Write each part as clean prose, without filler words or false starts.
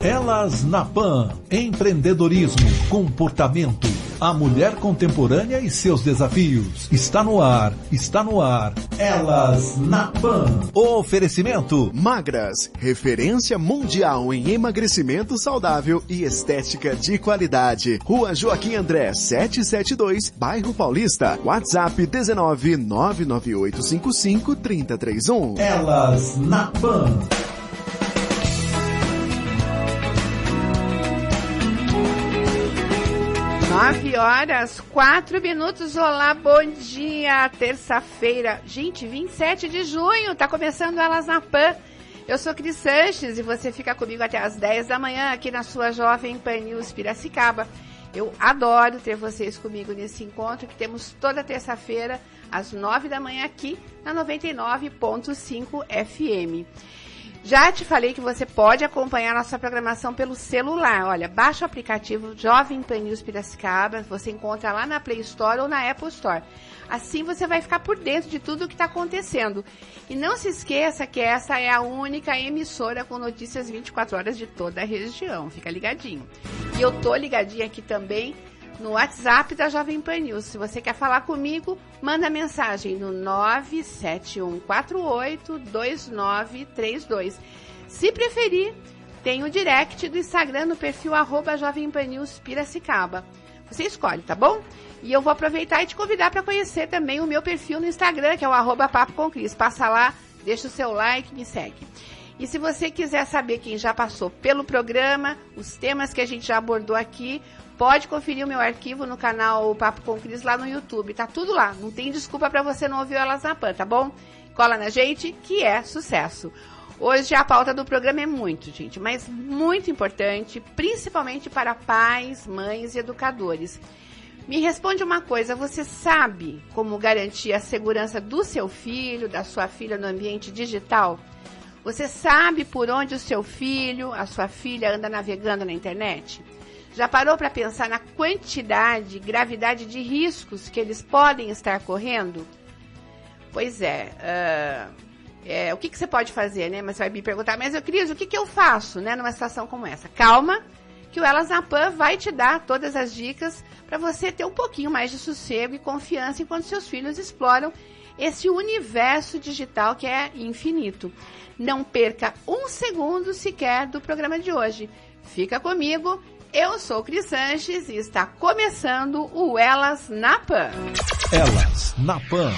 Elas na Pan, empreendedorismo, comportamento, a mulher contemporânea e seus desafios. Está no ar. Elas na Pan. Oferecimento Magras, referência mundial em emagrecimento saudável e estética de qualidade. Rua Joaquim André, 772, Bairro Paulista. WhatsApp 19 99855 3031. Elas na Pan. 9h04. Olá, bom dia, terça-feira. Gente, 27 de junho, tá começando Elas na Pan. Eu sou Cris Sanches e você fica comigo até as 10 da manhã aqui na sua Jovem Pan News Piracicaba. Eu adoro ter vocês comigo nesse encontro que temos toda terça-feira às 9 da manhã aqui na 99.5 FM. Já te falei que você pode acompanhar nossa programação pelo celular. Olha, baixa o aplicativo Jovem Pan News Piracicaba, você encontra lá na Play Store ou na Apple Store. Assim você vai ficar por dentro de tudo o que está acontecendo. E não se esqueça que essa é a única emissora com notícias 24 horas de toda a região. Fica ligadinho. E eu tô ligadinha aqui também no WhatsApp da Jovem Pan News. Se você quer falar comigo, manda mensagem no 971482932. Se preferir, tem o direct do Instagram no perfil @Jovem Pan News Piracicaba. Você escolhe, tá bom? E eu vou aproveitar e te convidar para conhecer também o meu perfil no Instagram, que é o @Papo com Cris. Passa lá, deixa o seu like, me segue. E se você quiser saber quem já passou pelo programa, os temas que a gente já abordou aqui, pode conferir o meu arquivo no canal Papo com Cris lá no YouTube. Tá tudo lá. Não tem desculpa para você não ouvir Elas na Pan, tá bom? Cola na gente, que é sucesso. Hoje a pauta do programa é muito, gente, mas muito importante, principalmente para pais, mães e educadores. Me responde uma coisa, você sabe como garantir a segurança do seu filho, da sua filha no ambiente digital? Você sabe por onde o seu filho, a sua filha anda navegando na internet? Já parou para pensar na quantidade e gravidade de riscos que eles podem estar correndo? Pois o que você pode fazer, né? Mas você vai me perguntar, mas Cris, o que eu faço, né, numa situação como essa? Calma, que o Elas na Pan vai te dar todas as dicas para você ter um pouquinho mais de sossego e confiança enquanto seus filhos exploram esse universo digital que é infinito. Não perca um segundo sequer do programa de hoje. Fica comigo, eu sou Cris Sanches e está começando o Elas na Pan. Elas na Pan.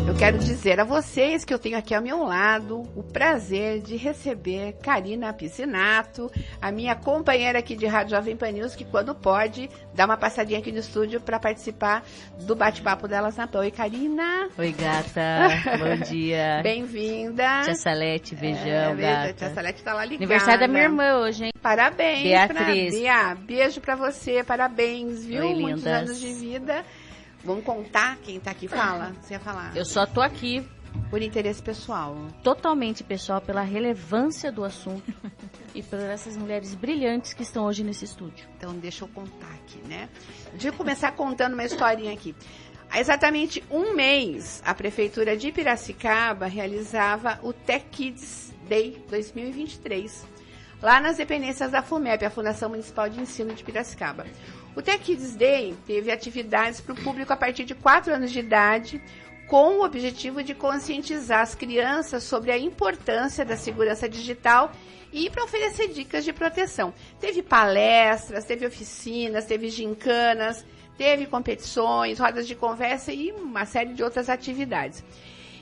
Eu quero dizer a vocês que eu tenho aqui ao meu lado o prazer de receber Karina Piscinato, a minha companheira aqui de Rádio Jovem Pan News, que quando pode, dá uma passadinha aqui no estúdio para participar do bate-papo delas na Pan. Oi, Karina. Oi, gata. Bom dia. Bem-vinda. Tia Salete, beijão, gata. Tia Salete tá lá ligada. Aniversário da minha irmã hoje, hein? Parabéns, Beatriz. Bia. Beijo pra você, parabéns, viu? Oi, muitos lindas. anos de vida. Vamos contar quem tá aqui? Fala, você ia falar. Eu só tô aqui Por interesse pessoal. totalmente, pessoal, pela relevância do assunto e por essas mulheres brilhantes que estão hoje nesse estúdio. Então, deixa eu contar aqui, né? Deixa eu começar contando uma historinha aqui. Há exatamente um mês, a Prefeitura de Piracicaba realizava o Tech Kids Day 2023, lá nas dependências da FUMEP, a Fundação Municipal de Ensino de Piracicaba. O Tech Kids Day teve atividades para o público a partir de 4 anos de idade, com o objetivo de conscientizar as crianças sobre a importância da segurança digital e para oferecer dicas de proteção. Teve palestras, teve oficinas, teve gincanas, teve competições, rodas de conversa e uma série de outras atividades.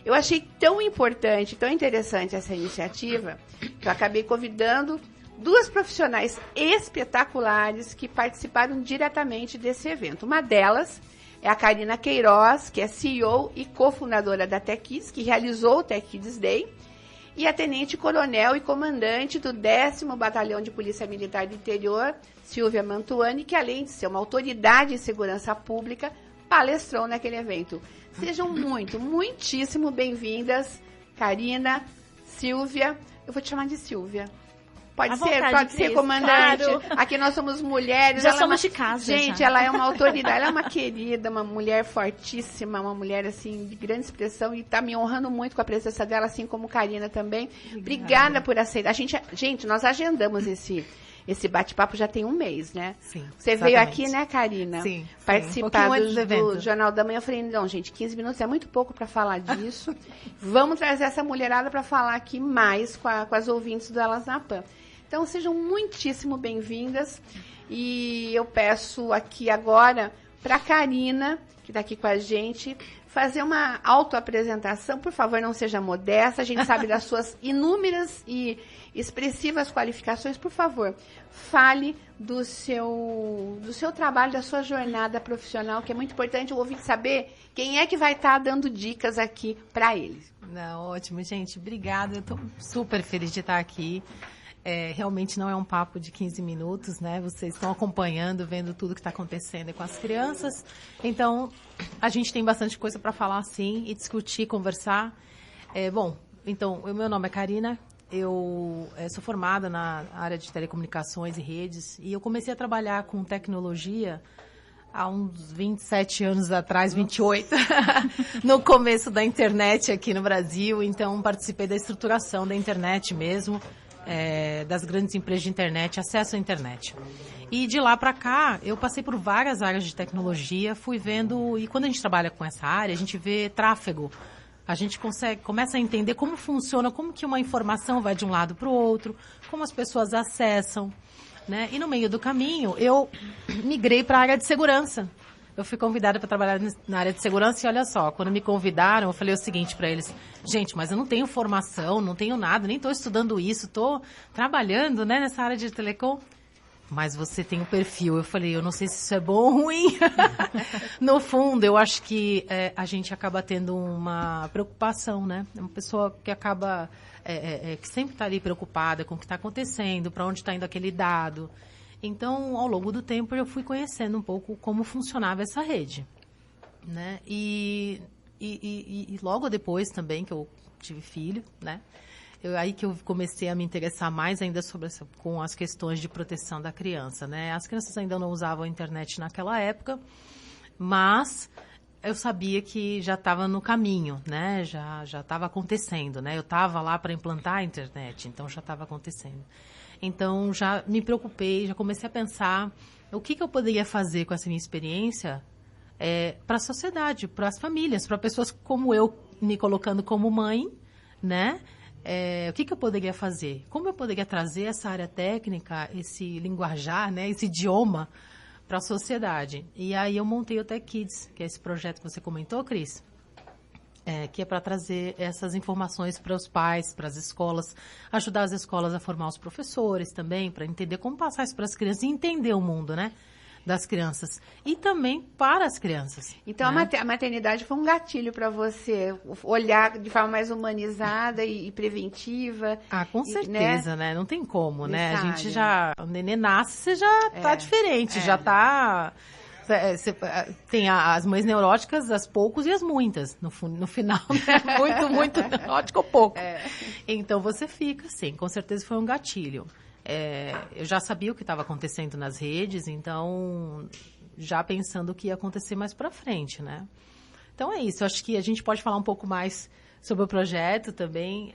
Eu achei tão importante, tão interessante essa iniciativa, que eu acabei convidando duas profissionais espetaculares que participaram diretamente desse evento. Uma delas é a Karina Queiroz, que é CEO e cofundadora da Tech Kids, que realizou o Tech Kids Day, e a tenente-coronel e comandante do 10º Batalhão de Polícia Militar do Interior, Silvia Mantuani, que além de ser uma autoridade em segurança pública, palestrou naquele evento. Sejam muitíssimo bem-vindas, Karina, Silvia. Eu vou te chamar de Silvia. Pode À ser, vontade, pode ser, Cris, comandante. claro. Aqui nós somos mulheres. Já ela somos é uma... de casa, Gente, já. ela é uma autoridade, ela é uma querida, uma mulher fortíssima, uma mulher, assim, de grande expressão e tá me honrando muito com a presença dela, assim como Karina também. Obrigada por aceitar. Gente, nós agendamos esse bate-papo já tem um mês, né? Sim, Você exatamente. veio aqui, né, Karina? Sim. Participar Um pouquinho antes do evento. do Jornal da Manhã. Eu falei, não, gente, 15 minutos é muito pouco para falar disso. Vamos trazer essa mulherada para falar aqui mais com as ouvintes do Elas na Pan. Então, sejam muitíssimo bem-vindas. E eu peço aqui agora para a Karina, que está aqui com a gente, fazer uma autoapresentação. Por favor, não seja modesta. A gente sabe das suas inúmeras e expressivas qualificações. Por favor, fale do seu trabalho, da sua jornada profissional, que é muito importante o ouvinte saber quem é que vai estar dando dicas aqui para eles. Não, ótimo, gente. Obrigada. Eu estou super feliz de estar aqui. Realmente não é um papo de 15 minutos, né? Vocês estão acompanhando, vendo tudo que está acontecendo com as crianças. Então, a gente tem bastante coisa para falar, sim, e discutir, conversar. Então, o meu nome é Karina, eu sou formada na área de telecomunicações e redes, e eu comecei a trabalhar com tecnologia há uns 27 anos atrás, 28, no começo da internet aqui no Brasil. Então, participei da estruturação da internet mesmo, das grandes empresas de internet, acesso à internet. E de lá para cá, eu passei por várias áreas de tecnologia, fui vendo, e quando a gente trabalha com essa área, a gente vê tráfego. A gente começa a entender como funciona, como que uma informação vai de um lado para o outro, como as pessoas acessam, né? E no meio do caminho, eu migrei para a área de segurança. Eu fui convidada para trabalhar na área de segurança e olha só, quando me convidaram, eu falei o seguinte para eles: gente, mas eu não tenho formação, não tenho nada, nem estou estudando isso, estou trabalhando, né, nessa área de telecom. Mas você tem um perfil. Eu falei, eu não sei se isso é bom ou ruim. No fundo, eu acho que a gente acaba tendo uma preocupação, né? É uma pessoa que acaba, que sempre está ali preocupada com o que está acontecendo, para onde está indo aquele dado. Então, ao longo do tempo, eu fui conhecendo um pouco como funcionava essa rede, né? E logo depois também que eu tive filho, né? Aí que eu comecei a me interessar mais ainda com as questões de proteção da criança, né? As crianças ainda não usavam a internet naquela época, mas eu sabia que já estava no caminho, né? Já estava acontecendo, né? Eu estava lá para implantar a internet, então já estava acontecendo. Então, já me preocupei, já comecei a pensar o que eu poderia fazer com essa minha experiência para a sociedade, para as famílias, para pessoas como eu, me colocando como mãe, né? O que eu poderia fazer? Como eu poderia trazer essa área técnica, esse linguajar, né? Esse idioma para a sociedade? E aí eu montei o Tech Kids, que é esse projeto que você comentou, Cris. Que é para trazer essas informações para os pais, para as escolas, ajudar as escolas a formar os professores também, para entender como passar isso para as crianças e entender o mundo, né, das crianças. E também para as crianças. Então, né? a maternidade foi um gatilho para você olhar de forma mais humanizada e preventiva. Ah, com certeza, né? Não tem como, né? A gente já... O nenê nasce, você já tá diferente, já tá... Tem as mães neuróticas, as poucos e as muitas, no final, né? Muito neurótico ou pouco. Então, você fica, sim, com certeza foi um gatilho. Eu já sabia o que estava acontecendo nas redes, então, já pensando o que ia acontecer mais para frente, né? Então, é isso. Eu acho que a gente pode falar um pouco mais sobre o projeto também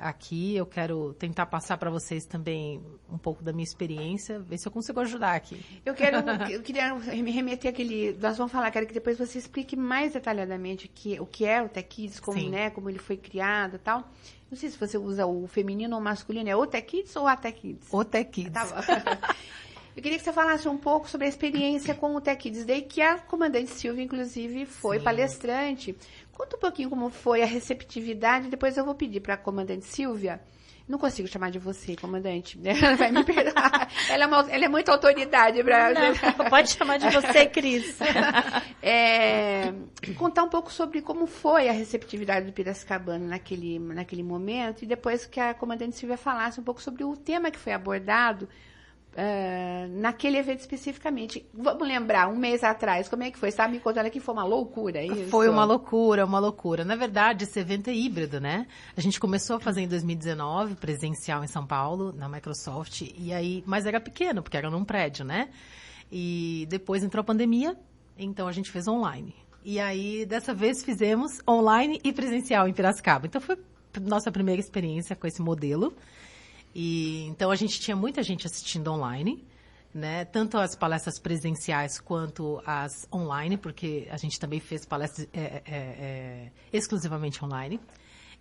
aqui. Eu quero tentar passar para vocês também um pouco da minha experiência, ver se eu consigo ajudar aqui. Eu queria me remeter àquele... Nós vamos falar, quero que depois você explique mais detalhadamente o que é o Tech Kids, como ele foi criado e tal. Não sei se você usa o feminino ou o masculino, é o Tech Kids ou a Tech Kids? O Tech Kids. Tá bom. Eu queria que você falasse um pouco sobre a experiência com o Tech Kids, daí que a comandante Silvia, inclusive, foi palestrante. Conta um pouquinho como foi a receptividade, depois eu vou pedir para a comandante Silvia. Não consigo chamar de você, comandante. Ela vai me perdoar. Ela é muita autoridade para... Pode chamar de você, Cris. Contar um pouco sobre como foi a receptividade do Piracicabano naquele momento, e depois que a comandante Silvia falasse um pouco sobre o tema que foi abordado, naquele evento especificamente. Vamos lembrar, um mês atrás, como é que foi? Você estava me contando que foi uma loucura, é isso? Foi uma loucura. Na verdade, esse evento é híbrido, né? A gente começou a fazer em 2019, presencial em São Paulo, na Microsoft, e aí, mas era pequeno, porque era num prédio, né? E depois entrou a pandemia, então a gente fez online. E aí, dessa vez, fizemos online e presencial em Piracicaba. Então, foi nossa primeira experiência com esse modelo. E então a gente tinha muita gente assistindo online, né? Tanto as palestras presenciais quanto as online, porque a gente também fez palestras exclusivamente online.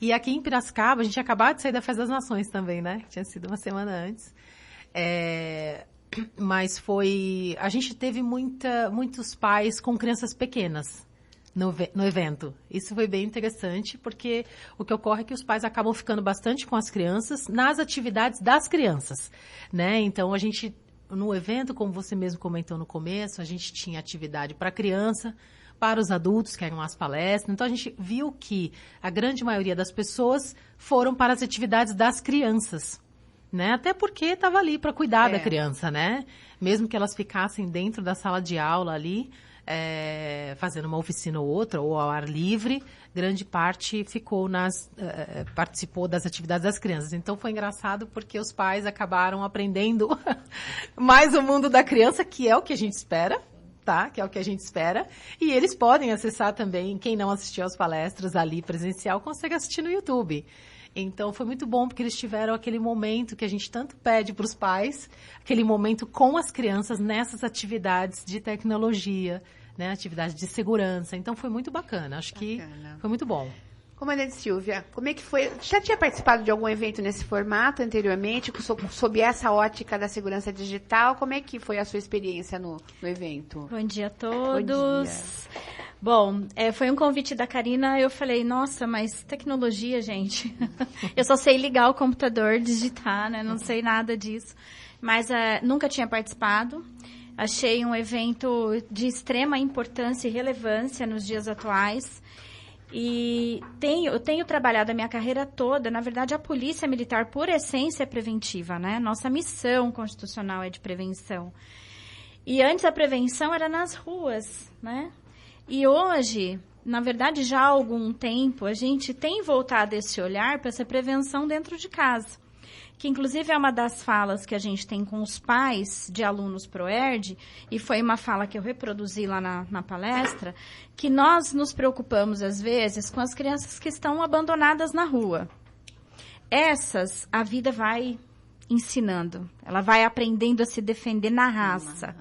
E aqui em Piracicaba, a gente acabou de sair da Festa das Nações também, né? Tinha sido uma semana antes. Mas a gente teve muitos pais com crianças pequenas no evento. Isso foi bem interessante, porque o que ocorre é que os pais acabam ficando bastante com as crianças nas atividades das crianças, né? Então, no evento, como você mesmo comentou no começo, a gente tinha atividade para criança, para os adultos, que eram as palestras. Então, a gente viu que a grande maioria das pessoas foram para as atividades das crianças, né? Até porque estava ali para cuidar da criança, né? Mesmo que elas ficassem dentro da sala de aula ali, fazendo uma oficina ou outra, ou ao ar livre, grande parte participou das atividades das crianças. Então, foi engraçado porque os pais acabaram aprendendo mais o mundo da criança, que é o que a gente espera, tá? Que é o que a gente espera. E eles podem acessar também, quem não assistiu às palestras ali presencial, consegue assistir no YouTube. Então, foi muito bom, porque eles tiveram aquele momento que a gente tanto pede para os pais, aquele momento com as crianças nessas atividades de tecnologia, né, atividades de segurança. Então, foi muito bacana. Acho que foi muito bom. Comandante Silvia, como é que foi? Já tinha participado de algum evento nesse formato anteriormente, sob essa ótica da segurança digital? Como é que foi a sua experiência no evento? Bom dia a todos. Bom dia. Bom, foi um convite da Karina, eu falei, nossa, mas tecnologia, gente. Eu só sei ligar o computador, digitar, né? Não sei nada disso. Mas nunca tinha participado. Achei um evento de extrema importância e relevância nos dias atuais. E eu tenho trabalhado a minha carreira toda, na verdade, a polícia militar, por essência, é preventiva, né? Nossa missão constitucional é de prevenção. E antes a prevenção era nas ruas, né? E hoje, na verdade, já há algum tempo, a gente tem voltado esse olhar para essa prevenção dentro de casa. Que, inclusive, é uma das falas que a gente tem com os pais de alunos ProERD, e foi uma fala que eu reproduzi lá na palestra, que nós nos preocupamos, às vezes, com as crianças que estão abandonadas na rua. Essas, a vida vai ensinando. Ela vai aprendendo a se defender na raça,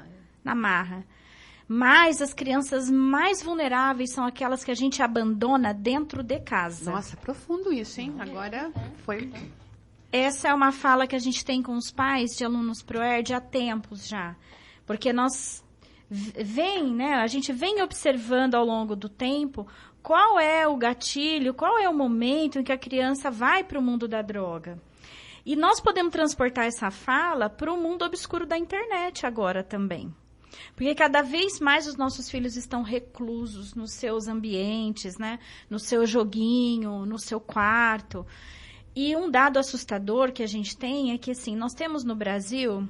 na marra. Mas as crianças mais vulneráveis são aquelas que a gente abandona dentro de casa. Nossa, profundo isso, hein? Agora foi... Essa é uma fala que a gente tem com os pais de alunos ProERD há tempos já. Porque a gente vem observando ao longo do tempo qual é o gatilho, qual é o momento em que a criança vai para o mundo da droga. E nós podemos transportar essa fala para o mundo obscuro da internet agora também. Porque cada vez mais os nossos filhos estão reclusos nos seus ambientes, né? No seu joguinho, no seu quarto. E um dado assustador que a gente tem é que, assim, nós temos no Brasil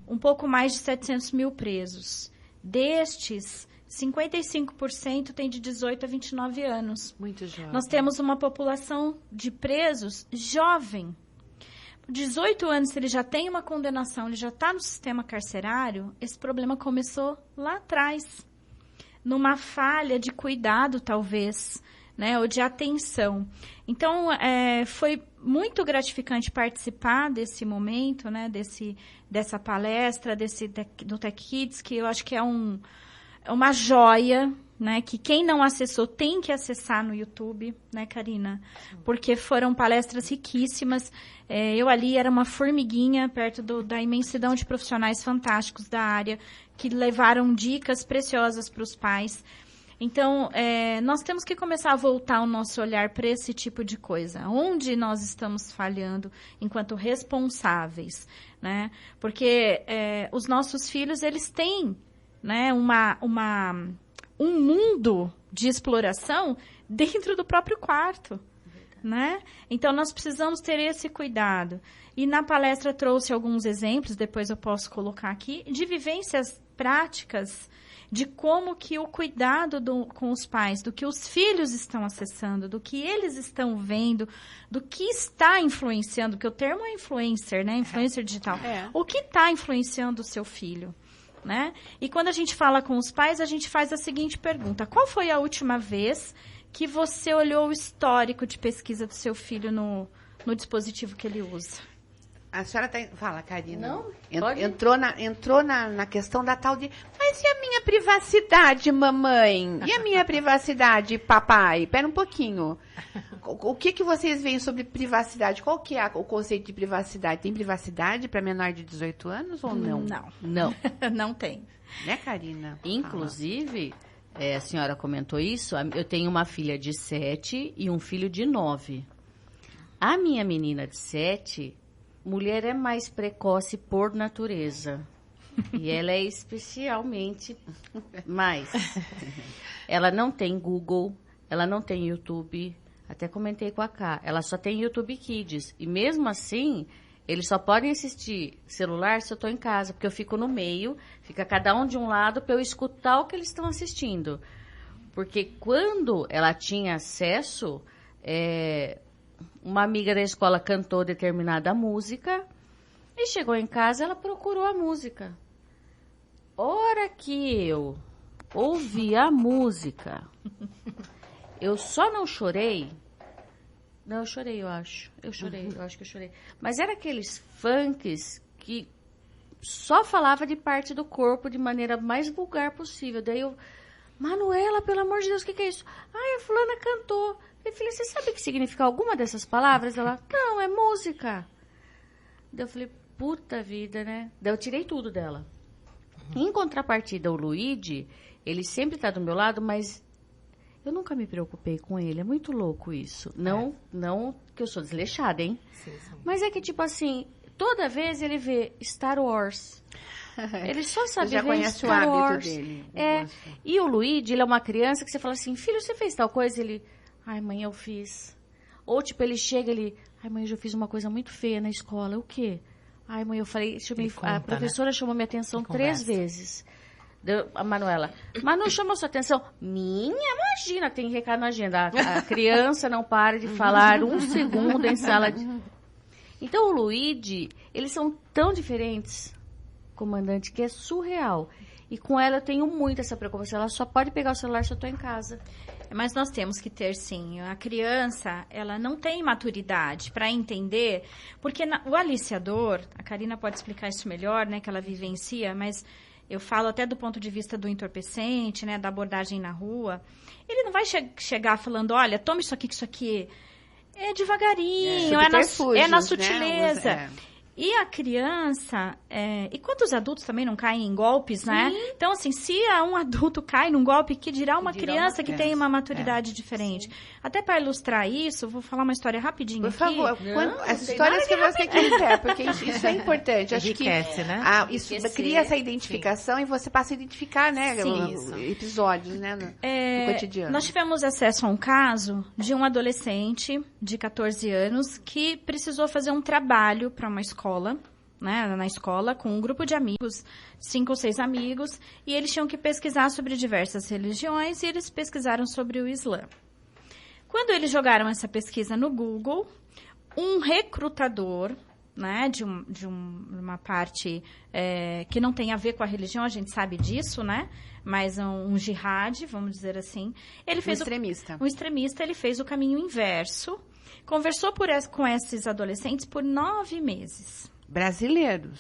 um pouco mais de 700 mil presos. Destes, 55% tem de 18 a 29 anos. Muito jovem. Nós temos uma população de presos jovem. 18 anos, se ele já tem uma condenação, ele já está no sistema carcerário, esse problema começou lá atrás, numa falha de cuidado, talvez, né, ou de atenção. Então, foi muito gratificante participar desse momento, né, dessa palestra, do Tech Kids, que eu acho que é uma joia, né, que quem não acessou tem que acessar no YouTube, né, Karina? Porque foram palestras riquíssimas. Eu ali era uma formiguinha perto da imensidão de profissionais fantásticos da área que levaram dicas preciosas para os pais. Então, nós temos que começar a voltar o nosso olhar para esse tipo de coisa. Onde nós estamos falhando enquanto responsáveis, né? Porque os nossos filhos, eles têm, né, um mundo de exploração dentro do próprio quarto. né? Então, nós precisamos ter esse cuidado. E na palestra trouxe alguns exemplos, depois eu posso colocar aqui, de vivências práticas de como que o cuidado com os pais, do que os filhos estão acessando, do que eles estão vendo, do que está influenciando, que o termo é influencer, né? Influencer digital. O que está influenciando o seu filho, né? E quando a gente fala com os pais, a gente faz a seguinte pergunta: qual foi a última vez que você olhou o histórico de pesquisa do seu filho no dispositivo que ele usa? A senhora fala, Karina. Não? Entrou na questão da tal de... Mas e a minha privacidade, mamãe? E a minha privacidade, papai? Pera um pouquinho. O que vocês veem sobre privacidade? Qual que é o conceito de privacidade? Tem privacidade para menor de 18 anos ou não? Não. Não tem. Né, Karina? Inclusive, a senhora comentou isso, eu tenho uma filha de 7 e um filho de 9. A minha menina de 7... Mulher é mais precoce por natureza. E ela é especialmente mais. Ela não tem Google, ela não tem YouTube. Até comentei com a Ká. Ela só tem YouTube Kids. E mesmo assim, eles só podem assistir celular se eu estou em casa. Porque eu fico no meio, fica cada um de um lado para eu escutar o que eles estão assistindo. Porque quando ela tinha acesso... Uma amiga da escola cantou determinada música e chegou em casa, ela procurou a música. Hora que eu ouvi a música, eu só não chorei. Não, eu chorei, eu acho. Eu acho que eu chorei. Mas era aqueles funks que só falava de parte do corpo de maneira mais vulgar possível. Daí eu, Manuela, pelo amor de Deus, o que é isso? Ai, a fulana cantou. Eu falei, você sabe o que significa alguma dessas palavras? Ela, não, é música. Daí eu falei, puta vida, né? Daí eu tirei tudo dela. Em contrapartida, o Luigi, ele sempre tá do meu lado, mas eu nunca me preocupei com ele. É muito louco isso. Não que eu sou desleixada, hein? Sim. Mas é que, tipo assim, toda vez ele vê Star Wars. Ele só sabe já ver conhece Star o hábito Wars. dele. E o Luigi, ele é uma criança que você fala assim, filho, você fez tal coisa? Ele... Ai, mãe, eu fiz. Ou, tipo, ele chega, ai, mãe, eu já fiz uma coisa muito feia na escola. O quê? Ai, mãe, eu falei... a professora chamou minha atenção 3 vezes. A Manuela. Manu chamou sua atenção. Minha, imagina, tem recado na agenda. A criança não para de falar 1 segundo em sala de... Então, o Luigi, eles são tão diferentes, comandante, que é surreal. E com ela eu tenho muito essa preocupação. Ela só pode pegar o celular se eu estou em casa. Mas nós temos que ter, sim. A criança, ela não tem maturidade para entender, porque o aliciador, a Karina pode explicar isso melhor, né, que ela vivencia, mas eu falo até do ponto de vista do entorpecente, né, da abordagem na rua. Ele não vai chegar falando, olha, toma isso aqui é devagarinho, é na sutileza. Né? E a criança, e quantos adultos também não caem em golpes, né? Então, assim, se um adulto cai num golpe, que dirá uma criança que tem uma maturidade diferente. Sim. Até para ilustrar isso, vou falar uma história rapidinho aqui. Por favor, as histórias que você quiser, porque isso é importante. Acho que né? Isso cria essa identificação e você passa a identificar, né, episódios, né, no cotidiano. Nós tivemos acesso a um caso de um adolescente de 14 anos que precisou fazer um trabalho para uma escola, né, na escola, com um grupo de amigos, 5 ou 6 amigos, e eles tinham que pesquisar sobre diversas religiões, e eles pesquisaram sobre o Islã. Quando eles jogaram essa pesquisa no Google, um recrutador, né, de uma parte que não tem a ver com a religião, a gente sabe disso, né, mas um jihad, vamos dizer assim, ele fez um extremista, ele fez o caminho inverso, conversou com esses adolescentes por 9 meses. Brasileiros.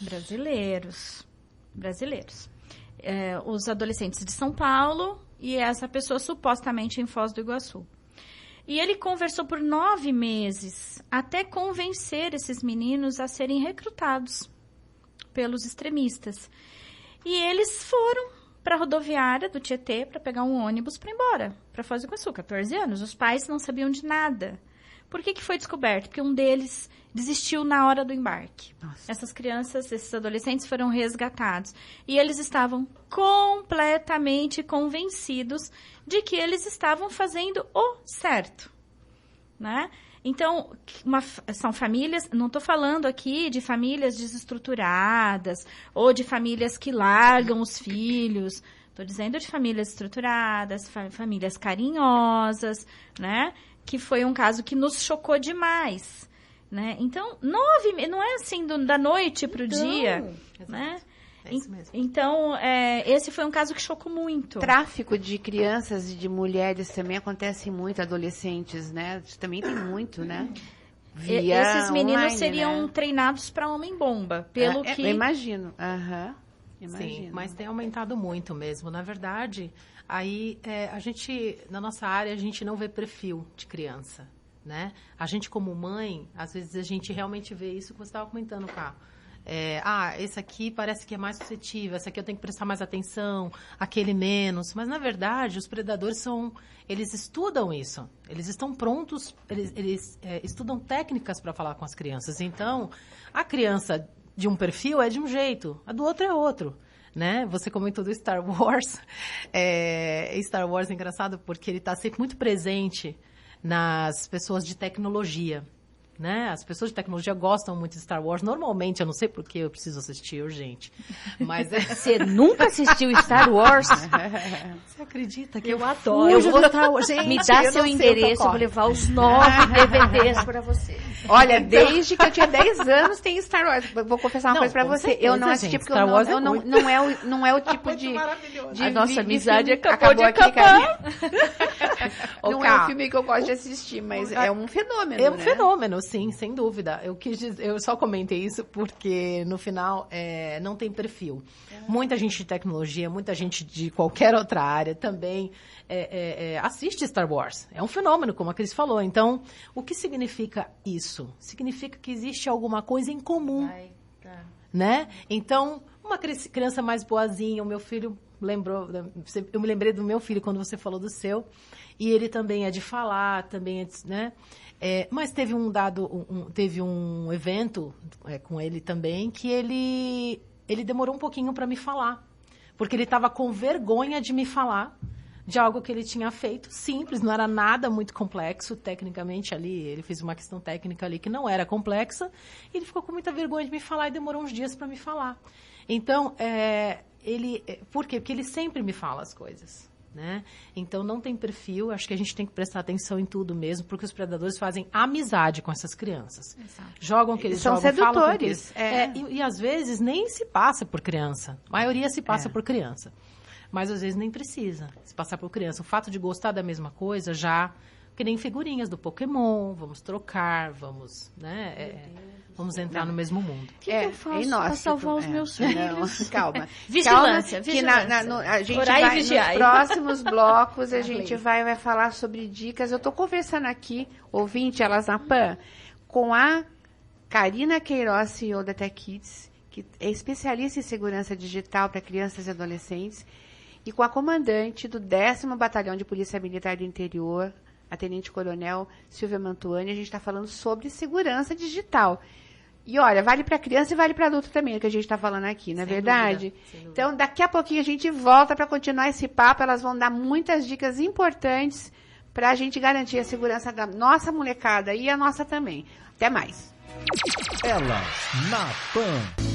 Os adolescentes de São Paulo e essa pessoa supostamente em Foz do Iguaçu. E ele conversou por 9 meses até convencer esses meninos a serem recrutados pelos extremistas. E eles foram para a rodoviária do Tietê para pegar um ônibus para ir embora, para Foz do Iguaçu, 14 anos. Os pais não sabiam de nada. Por que foi descoberto? Porque um deles desistiu na hora do embarque. Nossa. Essas crianças, esses adolescentes foram resgatados. E eles estavam completamente convencidos de que eles estavam fazendo o certo, né? Então, são famílias, não estou falando aqui de famílias desestruturadas ou de famílias que largam os filhos. Estou dizendo de famílias estruturadas, famílias carinhosas, né? Que foi um caso que nos chocou demais, né? Então, não é assim da noite para o dia, né? É isso mesmo. Então, esse foi um caso que chocou muito. Tráfico de crianças e de mulheres também acontece muito, adolescentes, né? Também tem muito, né? Esses meninos online, seriam né? treinados para homem-bomba, pelo que... Eu imagino, imagino. Sim, mas tem aumentado muito mesmo. Na verdade, aí a gente, na nossa área, a gente não vê perfil de criança, né? A gente como mãe, às vezes a gente realmente vê isso que você estava comentando, Cá. Esse aqui parece que é mais suscetível, esse aqui eu tenho que prestar mais atenção, aquele menos. Mas, na verdade, os predadores eles estudam isso. Eles estão prontos, eles estudam técnicas para falar com as crianças. Então, a criança de um perfil é de um jeito, a do outro é outro. Né? Você comentou do Star Wars. Star Wars é engraçado porque ele está sempre muito presente nas pessoas de tecnologia. Né? As pessoas de tecnologia gostam muito de Star Wars. Normalmente, eu não sei por que eu preciso assistir, gente. Mas Você nunca assistiu Star Wars? Você acredita que eu adoro? Eu vou gente, me dá seu endereço, eu vou levar os 9 DVDs para você. Olha, desde que eu tinha 10 anos tem Star Wars. Vou confessar uma coisa pra você. certeza, Eu não assisti gente, porque Star Wars não é o tipo de A nossa amizade filme. acabou de aqui, acabar. Não é um filme que eu gosto de assistir, mas é um fenômeno, É um né? fenômeno, sim, sem dúvida. Eu só comentei isso porque, no final, não tem perfil. Muita gente de tecnologia, muita gente de qualquer outra área também assiste Star Wars. É um fenômeno, como a Cris falou. Então, o que significa isso? Significa que existe alguma coisa em comum, né? Então, uma criança mais boazinha, o meu filho lembrou... Eu me lembrei do meu filho quando você falou do seu. E ele também é de falar, também é de... Né? Mas teve teve um evento com ele também que ele demorou um pouquinho para me falar. Porque ele estava com vergonha de me falar de algo que ele tinha feito, simples, não era nada muito complexo, tecnicamente ali, ele fez uma questão técnica ali que não era complexa, e ele ficou com muita vergonha de me falar e demorou uns dias para me falar. Então, por quê? Porque ele sempre me fala as coisas. Né? Então, não tem perfil, acho que a gente tem que prestar atenção em tudo mesmo, porque os predadores fazem amizade com essas crianças. Exato. Jogam o que eles são jogam, sedutores. falam o que eles... E às vezes nem se passa por criança. A maioria se passa por criança. Mas às vezes nem precisa se passar por criança. O fato de gostar da mesma coisa já... Que nem figurinhas do Pokémon, vamos trocar, vamos... Né? Vamos entrar no mesmo mundo. O que eu faço para salvar os meus filhos? Não, calma. Vigilância. Que a gente Orar e vai, vigiar. nos próximos blocos, a gente vai falar sobre dicas. Eu estou conversando aqui, ouvinte, Elas na Pan, com a Karina Queiroz, CEO da Tech Kids, que é especialista em segurança digital para crianças e adolescentes, e com a comandante do 10º Batalhão de Polícia Militar do Interior, a Tenente-Coronel Silvia Mantuani. A gente está falando sobre segurança digital. E olha, vale para criança e vale para adulto também, o que a gente está falando aqui, não é verdade? Dúvida. Então, daqui a pouquinho a gente volta para continuar esse papo. Elas vão dar muitas dicas importantes para a gente garantir a segurança da nossa molecada e a nossa também. Até mais. Elas na Pan.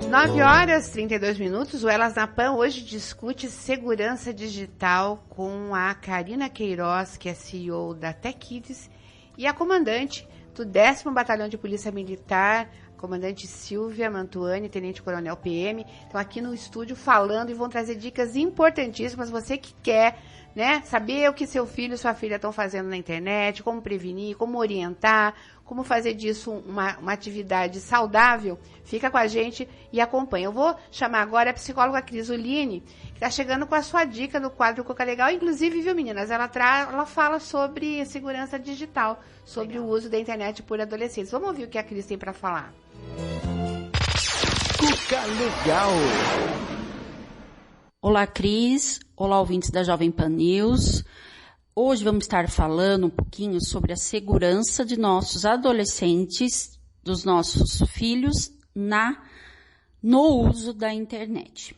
9h32. O Elas na Pan hoje discute segurança digital com a Karina Queiroz, que é CEO da Tech Kids, e a comandante do 10º Batalhão de Polícia Militar, comandante Silvia Mantuani, tenente-coronel PM. Estão aqui no estúdio falando e vão trazer dicas importantíssimas. Você que quer, né, saber o que seu filho e sua filha estão fazendo na internet, como prevenir, como orientar, como fazer disso uma atividade saudável, fica com a gente e acompanha. Eu vou chamar agora a psicóloga Crisoline, que está chegando com a sua dica no quadro Coca Legal. Inclusive, viu, meninas, ela fala sobre segurança digital, sobre o uso da internet por adolescentes. Vamos ouvir o que a Cris tem para falar. Coca Legal. Olá, Cris. Olá, ouvintes da Jovem Pan News. Hoje vamos estar falando um pouquinho sobre a segurança de nossos adolescentes, dos nossos filhos, no uso da internet.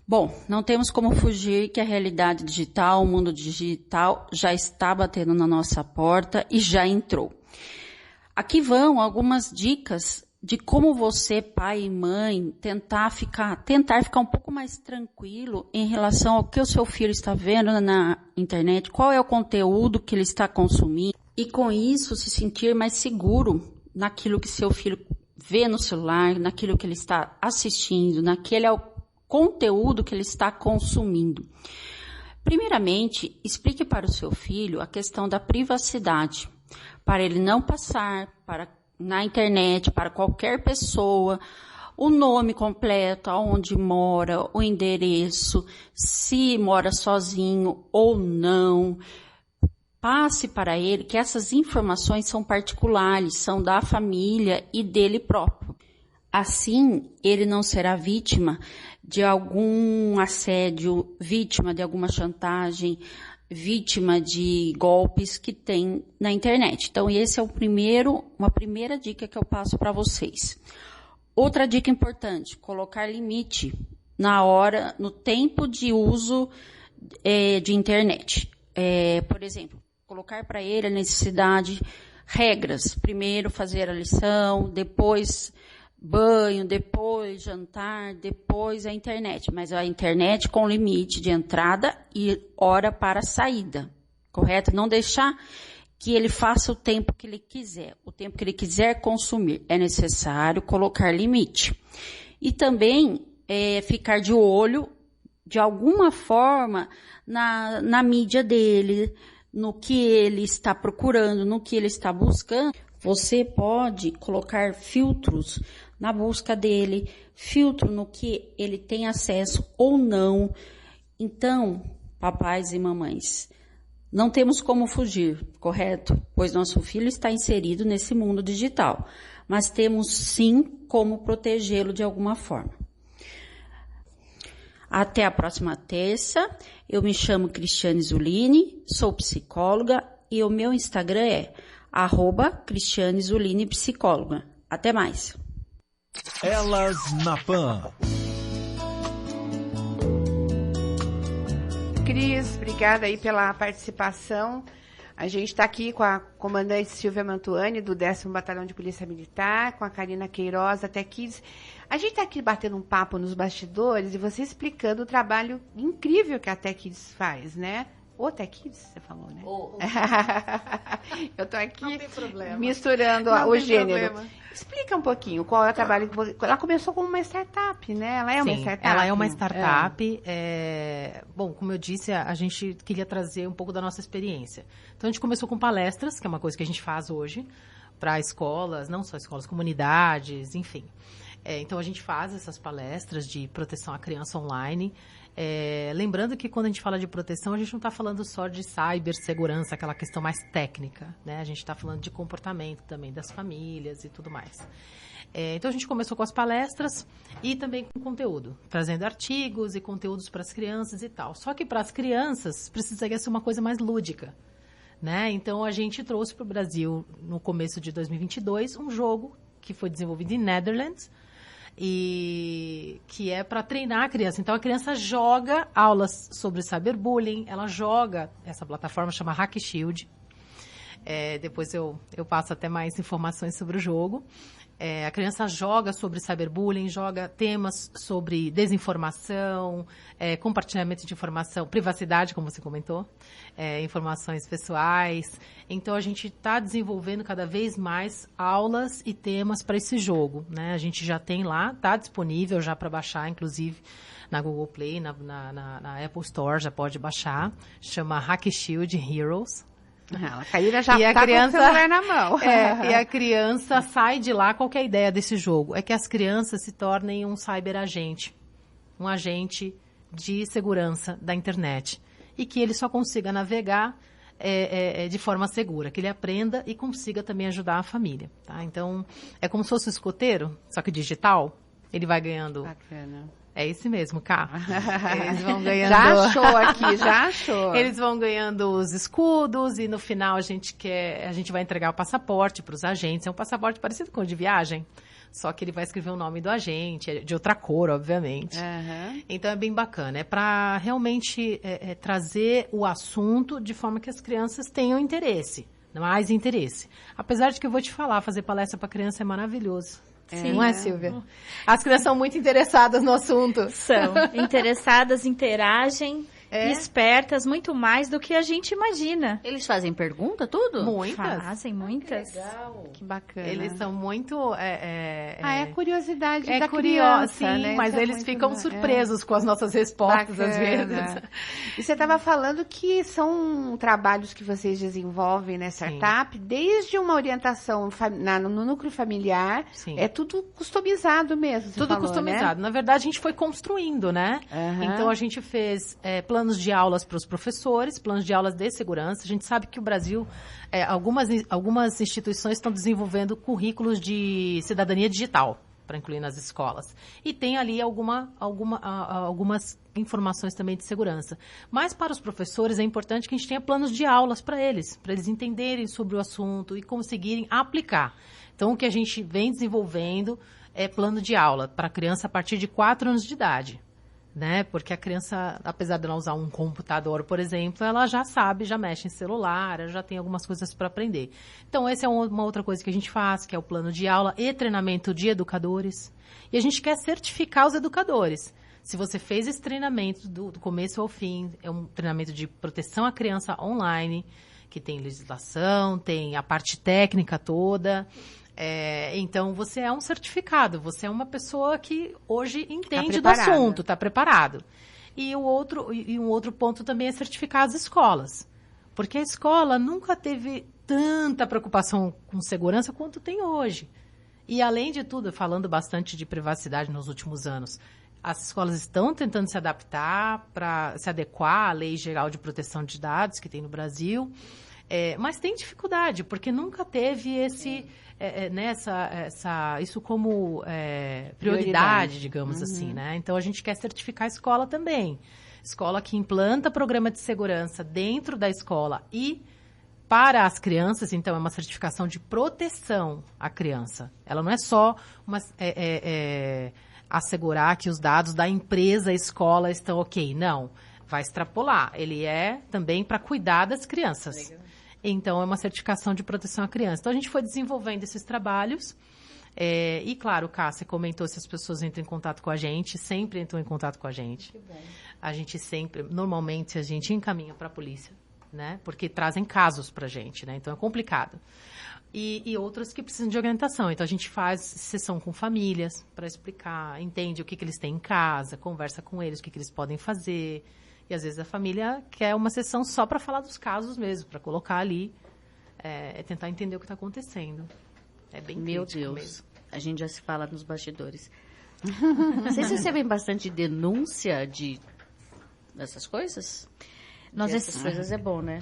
Bom, não temos como fugir que a realidade digital, o mundo digital já está batendo na nossa porta e já entrou. Aqui vão algumas dicas de como você, pai e mãe, tentar ficar um pouco mais tranquilo em relação ao que o seu filho está vendo na internet, qual é o conteúdo que ele está consumindo, e com isso se sentir mais seguro naquilo que seu filho vê no celular, naquilo que ele está assistindo, naquele conteúdo que ele está consumindo. Primeiramente, explique para o seu filho a questão da privacidade, para ele não passar na internet para qualquer pessoa o nome completo, aonde mora, o endereço, se mora sozinho ou não. Passe para ele que essas informações são particulares, são da família e dele próprio. Assim, ele não será vítima de algum assédio, vítima de alguma chantagem, vítima de golpes que tem na internet. Então, esse é uma primeira dica que eu passo para vocês. Outra dica importante, colocar limite no tempo de uso de internet. Por exemplo, colocar para ele a necessidade, regras. Primeiro fazer a lição, depois banho, depois jantar, depois a internet. Mas a internet com limite de entrada e hora para saída, correto? Não deixar que ele faça o tempo que ele quiser consumir. É necessário colocar limite. E também ficar de olho, de alguma forma, na mídia dele, no que ele está procurando, no que ele está buscando. Você pode colocar filtros na busca dele, filtro no que ele tem acesso ou não. Então, papais e mamães, não temos como fugir, correto? Pois nosso filho está inserido nesse mundo digital, mas temos sim como protegê-lo de alguma forma. Até a próxima terça. Eu me chamo Cristiane Zulini, sou psicóloga e o meu Instagram é @Cristiane Zulini Psicóloga. Até mais. Elas na Pan. Cris, obrigada aí pela participação. A gente está aqui com a comandante Silvia Mantuani, do 10º Batalhão de Polícia Militar, com a Karina Queiroz, da TechKids. A gente está aqui batendo um papo nos bastidores e você explicando o trabalho incrível que a TechKids faz, né? Ou TechKids, você falou, né? Eu tô aqui misturando o gênero. Problema. Explica um pouquinho qual é o trabalho que você... Ela começou como uma startup, né? Ela é uma startup. Ela é uma startup. Bom, como eu disse, a gente queria trazer um pouco da nossa experiência. Então, a gente começou com palestras, que é uma coisa que a gente faz hoje, para escolas, não só escolas, comunidades, enfim. Então, a gente faz essas palestras de proteção à criança online. Lembrando que quando a gente fala de proteção, a gente não está falando só de cibersegurança, aquela questão mais técnica, né? A gente está falando de comportamento também das famílias e tudo mais. Então, a gente começou com as palestras e também com conteúdo, trazendo artigos e conteúdos para as crianças e tal. Só que para as crianças precisaria ser uma coisa mais lúdica, né? Então, a gente trouxe para o Brasil, no começo de 2022, um jogo que foi desenvolvido em Netherlands, e que é para treinar a criança. Então, a criança joga aulas sobre cyberbullying, ela joga, essa plataforma chama Hack Shield. Depois eu passo até mais informações sobre o jogo. A criança joga sobre cyberbullying, joga temas sobre desinformação, compartilhamento de informação, privacidade, como você comentou, informações pessoais. Então, a gente está desenvolvendo cada vez mais aulas e temas para esse jogo, né? A gente já tem lá, está disponível já para baixar, inclusive na Google Play, na Apple Store, já pode baixar. Chama Hack Shield Heroes. A Karina já está com o celular na mão. E a criança sai de lá. Qual que é a ideia desse jogo? É que as crianças se tornem um cyberagente, um agente de segurança da internet. E que ele só consiga navegar de forma segura, que ele aprenda e consiga também ajudar a família. Tá? Então, é como se fosse um escoteiro, só que digital. Ele vai ganhando É esse mesmo, Cá. Eles vão ganhando... Já achou aqui, já achou. Eles vão ganhando os escudos e no final a gente vai entregar o passaporte para os agentes. É um passaporte parecido com o de viagem, só que ele vai escrever o nome do agente, é de outra cor, obviamente. Uhum. Então é bem bacana. É para realmente trazer o assunto de forma que as crianças tenham interesse, mais interesse. Apesar de que eu vou te falar, fazer palestra para criança é maravilhoso. Sim. Não é, Silvia? As crianças são muito interessadas no assunto. São interessadas, interagem, espertas, muito mais do que a gente imagina. Eles fazem pergunta, tudo? Muitas. Fazem muitas. Que bacana. Eles são muito... é a curiosidade da curioso, criança, sim, né? mas Isso é eles muito ficam surpresos com as nossas respostas, às vezes. E você estava falando que são trabalhos que vocês desenvolvem nessa startup, desde uma orientação no núcleo familiar, Sim. é tudo customizado mesmo, você Tudo falou, customizado. Né? Na verdade, a gente foi construindo, né? Uhum. Então, a gente fez planos de aulas para os professores, planos de aulas de segurança. A gente sabe que o Brasil, algumas instituições estão desenvolvendo currículos de cidadania digital para incluir nas escolas. E tem ali algumas informações também de segurança. Mas para os professores é importante que a gente tenha planos de aulas para eles entenderem sobre o assunto e conseguirem aplicar. Então, o que a gente vem desenvolvendo é plano de aula para criança a partir de 4 anos de idade. Né? Porque a criança, apesar de ela usar um computador, por exemplo, ela já sabe, já mexe em celular, ela já tem algumas coisas para aprender. Então, essa é uma outra coisa que a gente faz, que é o plano de aula e treinamento de educadores. E a gente quer certificar os educadores. Se você fez esse treinamento do começo ao fim, é um treinamento de proteção à criança online, que tem legislação, tem a parte técnica toda... então, você é um certificado, você é uma pessoa que hoje entende do assunto, está preparado. E um outro ponto também é certificar as escolas. Porque a escola nunca teve tanta preocupação com segurança quanto tem hoje. E, além de tudo, falando bastante de privacidade nos últimos anos, as escolas estão tentando se adaptar para se adequar à Lei Geral de Proteção de Dados que tem no Brasil. Mas tem dificuldade, porque nunca teve isso como prioridade, digamos assim, né? Então, a gente quer certificar a escola também. Escola que implanta programa de segurança dentro da escola e para as crianças, então, é uma certificação de proteção à criança. Ela não é só assegurar que os dados da empresa, escola, estão ok. Não, vai extrapolar. Ele é também para cuidar das crianças. Legal. Então, é uma certificação de proteção à criança. Então, a gente foi desenvolvendo esses trabalhos. E, claro, Cássia comentou se as pessoas entram em contato com a gente, sempre entram em contato com a gente. Que bom. Normalmente, a gente encaminha para a polícia, né? Porque trazem casos para a gente, né? Então, é complicado. E outros que precisam de orientação. Então, a gente faz sessão com famílias para explicar, entende o que eles têm em casa, conversa com eles, o que eles podem fazer. E, às vezes, a família quer uma sessão só para falar dos casos mesmo, para colocar ali, tentar entender o que está acontecendo. É bem Meu crítico Deus, mesmo. A gente já se fala nos bastidores. Vocês recebem bastante denúncia dessas coisas? Essas coisas é bom, né?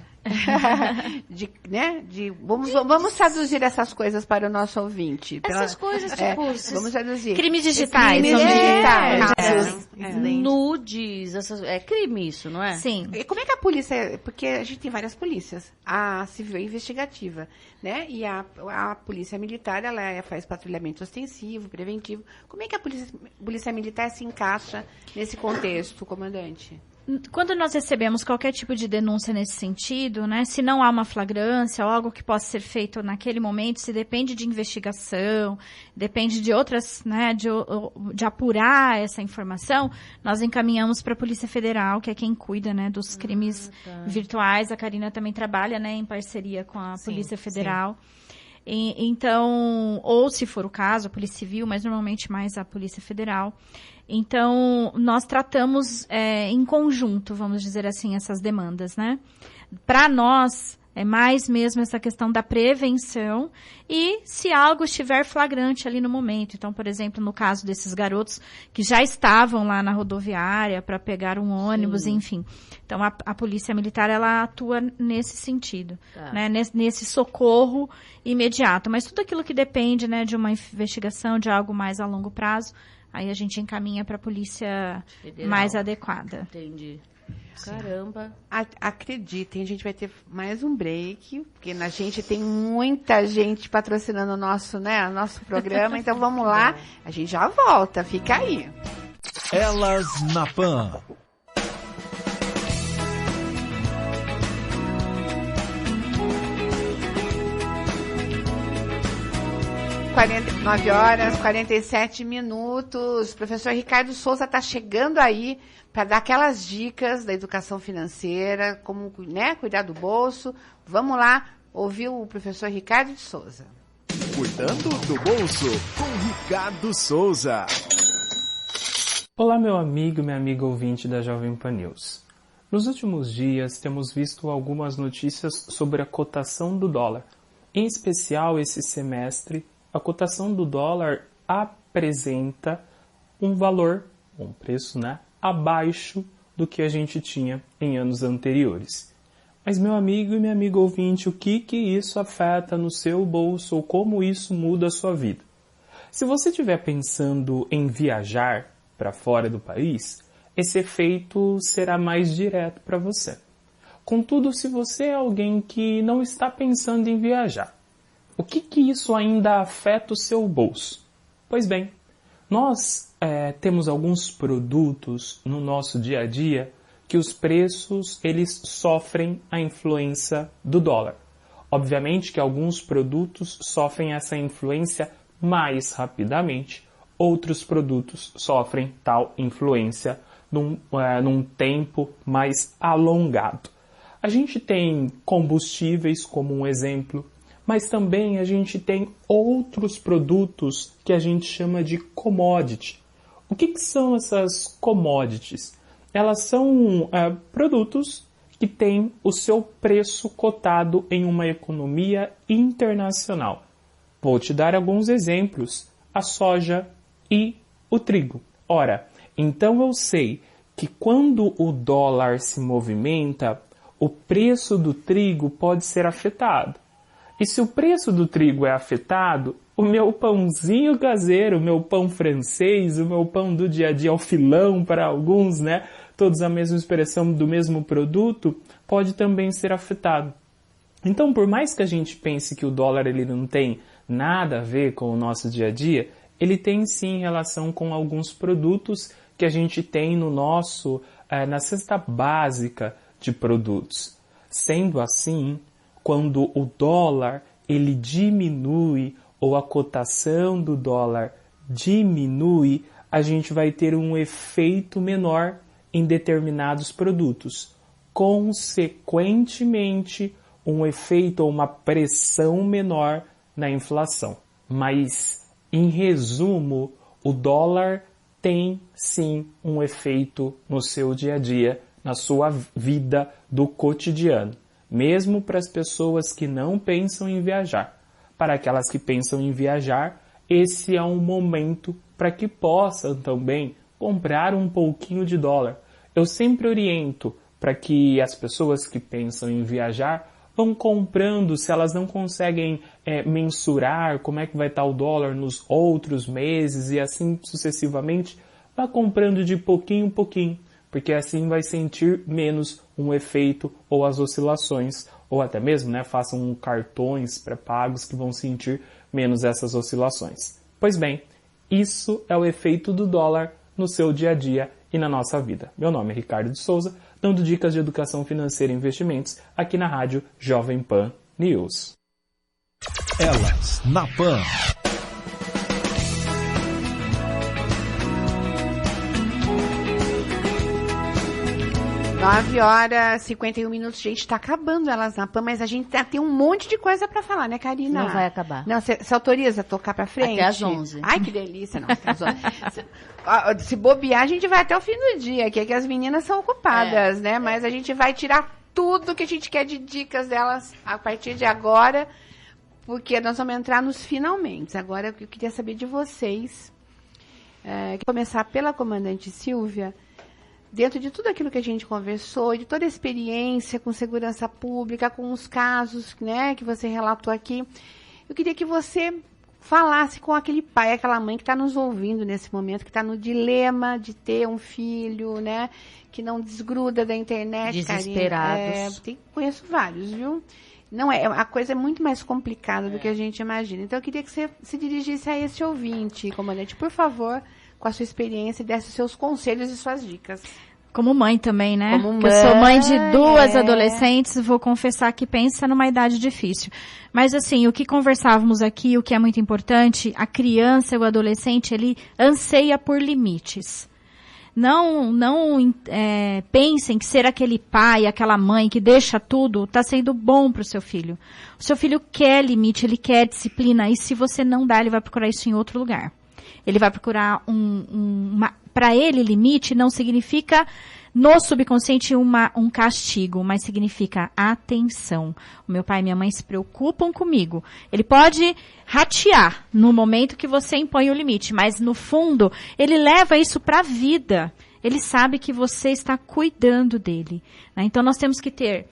Vamos traduzir essas coisas para o nosso ouvinte. Essas coisas, tipo... vamos traduzir. Crimes digitais. Nudes, é crime isso, não é? Sim. E como é que a polícia... Porque a gente tem várias polícias. A civil e investigativa, né? E a polícia militar, ela faz patrulhamento ostensivo, preventivo. Como é que a polícia militar se encaixa nesse contexto, comandante? Quando nós recebemos qualquer tipo de denúncia nesse sentido, né, se não há uma flagrância ou algo que possa ser feito naquele momento, se depende de investigação, depende de outras, né, de apurar essa informação, nós encaminhamos para a Polícia Federal, que é quem cuida, né, dos crimes virtuais. A Karina também trabalha, né, em parceria com a Polícia Federal. Então, ou se for o caso, a Polícia Civil, mas normalmente mais a Polícia Federal. Então, nós tratamos em conjunto, vamos dizer assim, essas demandas, né? Para nós, é mais mesmo essa questão da prevenção e se algo estiver flagrante ali no momento. Então, por exemplo, no caso desses garotos que já estavam lá na rodoviária para pegar um ônibus, enfim. Então, a Polícia Militar, ela atua nesse sentido, né? Nesse socorro imediato. Mas tudo aquilo que depende, né, de uma investigação, de algo mais a longo prazo, aí a gente encaminha para a polícia Federal. mais adequada. Entendi. Caramba. Acreditem, a gente vai ter mais um break, porque a gente tem muita gente patrocinando o nosso programa, então vamos lá, a gente já volta, fica aí. Elas na Pan. h 9h47. Professor Ricardo Souza está chegando aí para dar aquelas dicas da educação financeira, como, cuidar do bolso. Vamos lá ouvir o professor Ricardo de Souza. Cuidando do bolso, com Ricardo Souza. Olá, meu amigo e minha amiga ouvinte da Jovem Pan News. Nos últimos dias, temos visto algumas notícias sobre a cotação do dólar. Em especial, esse semestre, a cotação do dólar apresenta um valor, um preço, abaixo do que a gente tinha em anos anteriores. Mas, meu amigo e minha amiga ouvinte, o que isso afeta no seu bolso ou como isso muda a sua vida? Se você estiver pensando em viajar para fora do país, esse efeito será mais direto para você. Contudo, se você é alguém que não está pensando em viajar, o que isso ainda afeta o seu bolso? Pois bem, nós temos alguns produtos no nosso dia a dia que os preços eles sofrem a influência do dólar. Obviamente que alguns produtos sofrem essa influência mais rapidamente, outros produtos sofrem tal influência num tempo mais alongado. A gente tem combustíveis como um exemplo, mas também a gente tem outros produtos que a gente chama de commodity. O que são essas commodities? Elas são produtos que têm o seu preço cotado em uma economia internacional. Vou te dar alguns exemplos: a soja e o trigo. Ora, então eu sei que quando o dólar se movimenta, o preço do trigo pode ser afetado. E se o preço do trigo é afetado, o meu pãozinho caseiro, o meu pão francês, o meu pão do dia a dia, o filão para alguns, todos a mesma expressão do mesmo produto, pode também ser afetado. Então, por mais que a gente pense que o dólar ele não tem nada a ver com o nosso dia a dia, ele tem sim relação com alguns produtos que a gente tem no na cesta básica de produtos. Sendo assim, quando o dólar ele diminui ou a cotação do dólar diminui, a gente vai ter um efeito menor em determinados produtos. Consequentemente, um efeito ou uma pressão menor na inflação. Mas, em resumo, o dólar tem sim um efeito no seu dia a dia, na sua vida do cotidiano. Mesmo para as pessoas que não pensam em viajar. Para aquelas que pensam em viajar, esse é um momento para que possam também comprar um pouquinho de dólar. Eu sempre oriento para que as pessoas que pensam em viajar vão comprando, se elas não conseguem mensurar como é que vai estar o dólar nos outros meses e assim sucessivamente, vá comprando de pouquinho em pouquinho, porque assim vai sentir menos um efeito ou as oscilações, ou até mesmo façam cartões pré-pagos que vão sentir menos essas oscilações. Pois bem, isso é o efeito do dólar no seu dia a dia e na nossa vida. Meu nome é Ricardo de Souza, dando dicas de educação financeira e investimentos aqui na rádio Jovem Pan News. Elas na Pan. 9h51, gente, tá acabando Elas na Pan, mas a gente tem um monte de coisa pra falar, né, Karina? Não vai acabar. Não, você autoriza a tocar pra frente? Até às 11. Ai, que delícia, não. Se bobear, a gente vai até o fim do dia, que é que as meninas são ocupadas, né? Mas a gente vai tirar tudo que a gente quer de dicas delas a partir de agora, porque nós vamos entrar nos finalmente. Agora, eu queria saber de vocês, começar pela comandante Silvia. Dentro de tudo aquilo que a gente conversou, de toda a experiência com segurança pública, com os casos, que você relatou aqui, eu queria que você falasse com aquele pai, aquela mãe que está nos ouvindo nesse momento, que está no dilema de ter um filho, né? Que não desgruda da internet. Desesperados. Conheço vários, viu? Não a coisa é muito mais complicada do que a gente imagina. Então, eu queria que você se dirigisse a esse ouvinte, comandante, por favor, com a sua experiência, e desse os seus conselhos e suas dicas. Como mãe também, né? Como Porque eu sou mãe de 2 é. adolescentes, vou confessar que pensa numa idade difícil. Mas assim, o que conversávamos aqui, o que é muito importante, a criança e o adolescente, ele anseia por limites. Não pensem que ser aquele pai, aquela mãe que deixa tudo, está sendo bom para o seu filho. O seu filho quer limite, ele quer disciplina, e se você não dá, ele vai procurar isso em outro lugar. Ele vai procurar para ele, limite não significa, no subconsciente, um castigo, mas significa atenção. O meu pai e minha mãe se preocupam comigo. Ele pode ratear no momento que você impõe o limite, mas no fundo, ele leva isso para a vida. Ele sabe que você está cuidando dele, né? Então, nós temos que ter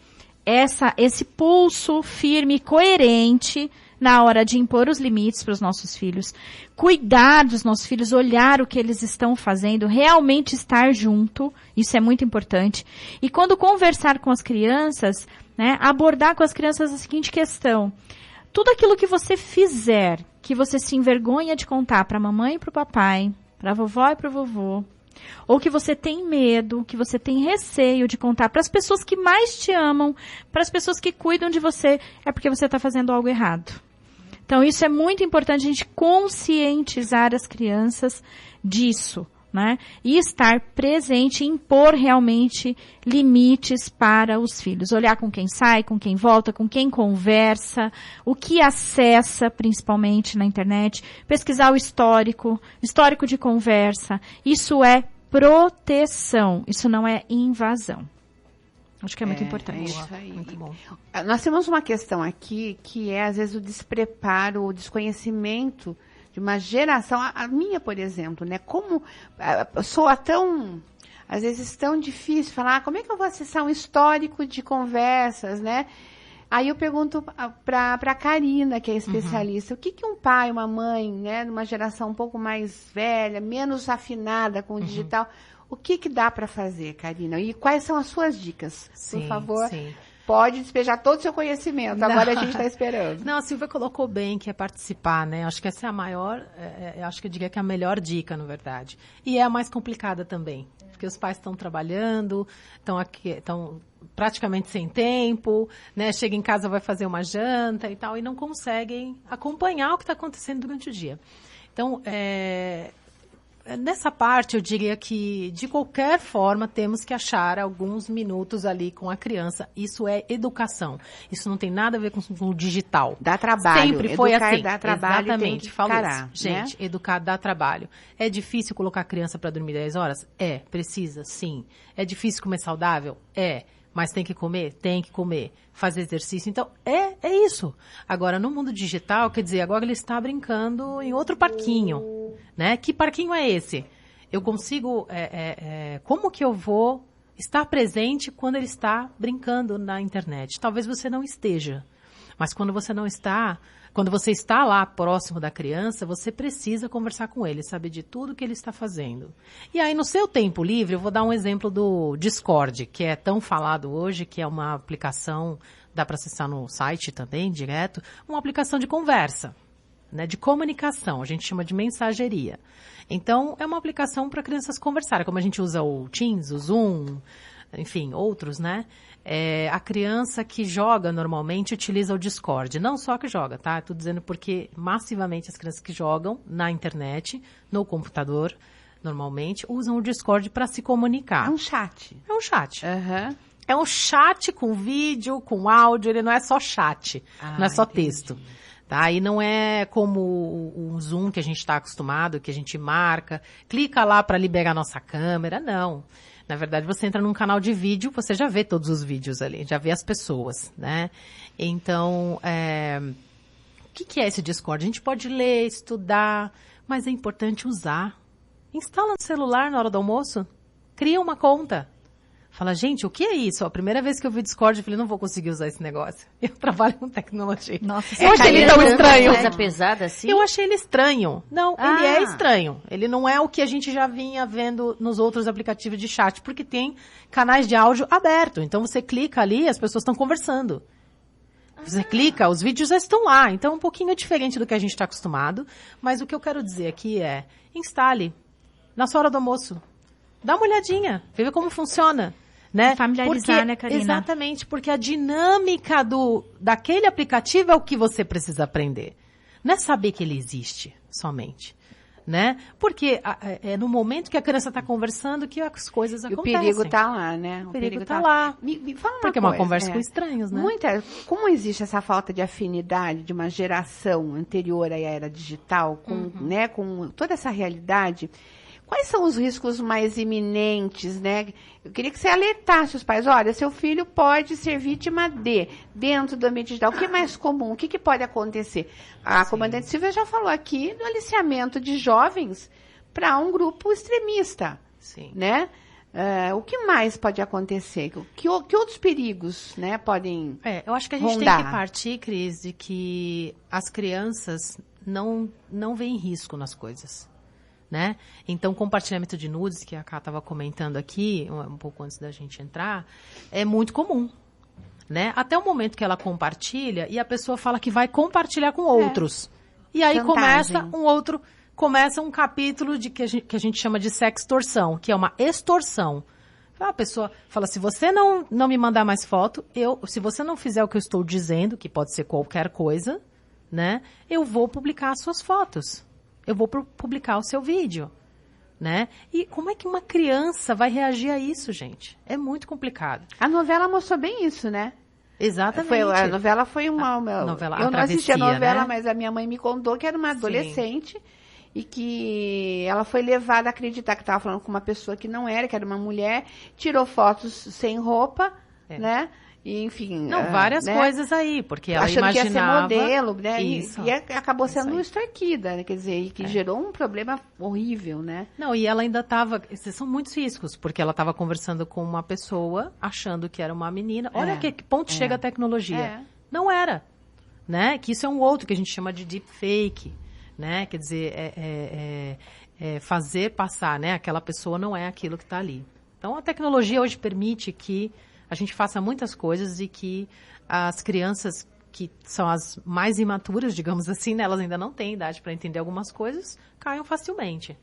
esse pulso firme e coerente na hora de impor os limites para os nossos filhos, cuidar dos nossos filhos, olhar o que eles estão fazendo, realmente estar junto, isso é muito importante. E quando conversar com as crianças, né, abordar com as crianças a seguinte questão: tudo aquilo que você fizer, que você se envergonha de contar para a mamãe e para o papai, para a vovó e para o vovô, ou que você tem medo, que você tem receio de contar para as pessoas que mais te amam, para as pessoas que cuidam de você, é porque você está fazendo algo errado. Então, isso é muito importante, a gente conscientizar as crianças disso, né? E estar presente, impor realmente limites para os filhos. Olhar com quem sai, com quem volta, com quem conversa, o que acessa, principalmente na internet, pesquisar o histórico de conversa. Isso é proteção, isso não é invasão. Acho que é muito importante. Isso aí. Muito bom. Nós temos uma questão aqui que é, às vezes, o despreparo, o desconhecimento de uma geração. A minha, por exemplo, né? Como soa tão, às vezes, tão difícil falar, como é que eu vou acessar um histórico de conversas, né? Aí eu pergunto para a Karina, que é especialista, o que um pai, uma mãe, né, numa geração um pouco mais velha, menos afinada com o digital, o que dá para fazer, Karina? E quais são as suas dicas? Sim, por favor, sim. Pode despejar todo o seu conhecimento. Agora a gente está esperando. Não, a Silvia colocou bem que é participar, né? Acho que essa é a maior, acho que eu diria que é a melhor dica, na verdade. E é a mais complicada também, porque os pais estão trabalhando, estão praticamente sem tempo, né? Chega em casa, vai fazer uma janta e tal, e não conseguem acompanhar o que está acontecendo durante o dia. Então, nessa parte, eu diria que, de qualquer forma, temos que achar alguns minutos ali com a criança. Isso é educação. Isso não tem nada a ver com o digital. Dá trabalho. Sempre foi educar assim. Dá trabalho. Exatamente. Tem que Falo encarar, isso. Gente, né? educar dá trabalho. É difícil colocar a criança para dormir 10 horas? Precisa, sim. É difícil comer saudável? Mas tem que comer? Tem que comer. Fazer exercício? Então, é isso. Agora, no mundo digital, quer dizer, agora ele está brincando em outro parquinho, né? Que parquinho é esse? Eu consigo... como que eu vou estar presente quando ele está brincando na internet? Talvez você não esteja. Mas quando você não está... Quando você está lá próximo da criança, você precisa conversar com ele, saber de tudo que ele está fazendo. E aí, no seu tempo livre, eu vou dar um exemplo do Discord, que é tão falado hoje, que é uma aplicação, dá para acessar no site também, direto, uma aplicação de conversa, né, de comunicação, a gente chama de mensageria. Então, é uma aplicação para crianças conversarem, como a gente usa o Teams, o Zoom, enfim, outros, né? A criança que joga normalmente utiliza o Discord. Não só que joga, tá? Estou dizendo porque massivamente as crianças que jogam na internet, no computador, normalmente, usam o Discord para se comunicar. É um chat. É um chat. Uhum. É um chat com vídeo, com áudio, ele não é só chat, não é só texto. Tá? E não é como o Zoom que a gente está acostumado, que a gente marca, clica lá para liberar nossa câmera, não. Na verdade, você entra num canal de vídeo, você já vê todos os vídeos ali, já vê as pessoas, né? Então, o que é esse Discord? A gente pode ler, estudar, mas é importante usar. Instala no celular na hora do almoço, cria uma conta. Fala, gente, o que é isso? A primeira vez que eu vi Discord, eu falei, não vou conseguir usar esse negócio. Eu trabalho com tecnologia. Nossa, eu achei ele tão estranho. Coisa pesada assim? Eu achei ele estranho. Não, ele é estranho. Ele não é o que a gente já vinha vendo nos outros aplicativos de chat, porque tem canais de áudio aberto. Então você clica ali, as pessoas estão conversando. Você clica, os vídeos já estão lá. Então é um pouquinho diferente do que a gente está acostumado. Mas o que eu quero dizer aqui é, instale na sua hora do almoço. Dá uma olhadinha, vê como funciona. Né? Familiarizar, né, Karina? Exatamente, porque a dinâmica daquele aplicativo é o que você precisa aprender. Não é saber que ele existe somente. Né? Porque é no momento que a criança está conversando que as coisas acontecem. E o perigo está lá, né? O perigo está lá. Me fala uma porque é coisa, uma conversa com estranhos, né? Como existe essa falta de afinidade de uma geração anterior à era digital, né, com toda essa realidade, quais são os riscos mais iminentes, né? Eu queria que você alertasse os pais. Olha, seu filho pode ser vítima dentro do ambiente digital. O que é mais comum? O que pode acontecer? A comandante Silvia já falou aqui do aliciamento de jovens para um grupo extremista. Sim. Né? O que mais pode acontecer? Que outros perigos, né, podem eu acho que a gente rondar? Tem que partir, Cris, de que as crianças não veem risco nas coisas. Né? Então, compartilhamento de nudes, que a Ká estava comentando aqui, um pouco antes da gente entrar, é muito comum. Né? Até o momento que ela compartilha e a pessoa fala que vai compartilhar com outros. E aí começa um capítulo que a gente chama de sextorção, que é uma extorsão. A pessoa fala, se você não me mandar mais foto, se você não fizer o que eu estou dizendo, que pode ser qualquer coisa, né, eu vou publicar as suas fotos. Eu vou publicar o seu vídeo, né? E como é que uma criança vai reagir a isso, gente? É muito complicado. A novela mostrou bem isso, né? Exatamente. A novela foi uma novela, eu não assisti a novela, né? mas a minha mãe me contou que era uma adolescente e que ela foi levada a acreditar que estava falando com uma pessoa que não era, que era uma mulher, tirou fotos sem roupa, né? E, enfim, várias coisas aí, porque ela achando imaginava... que ia ser modelo, né? Isso. E acabou sendo extorquida, né? Quer dizer, e que gerou um problema horrível, né? Não, e ela ainda estava... Esses são muitos riscos, porque ela estava conversando com uma pessoa, achando que era uma menina. Olha que ponto chega a tecnologia. Não era, né? Que isso é um outro que a gente chama de deepfake, né? Quer dizer, fazer passar, né? Aquela pessoa não é aquilo que está ali. Então, a tecnologia hoje permite que a gente faça muitas coisas e que as crianças que são as mais imaturas, digamos assim, né, elas ainda não têm idade para entender algumas coisas, caiam facilmente.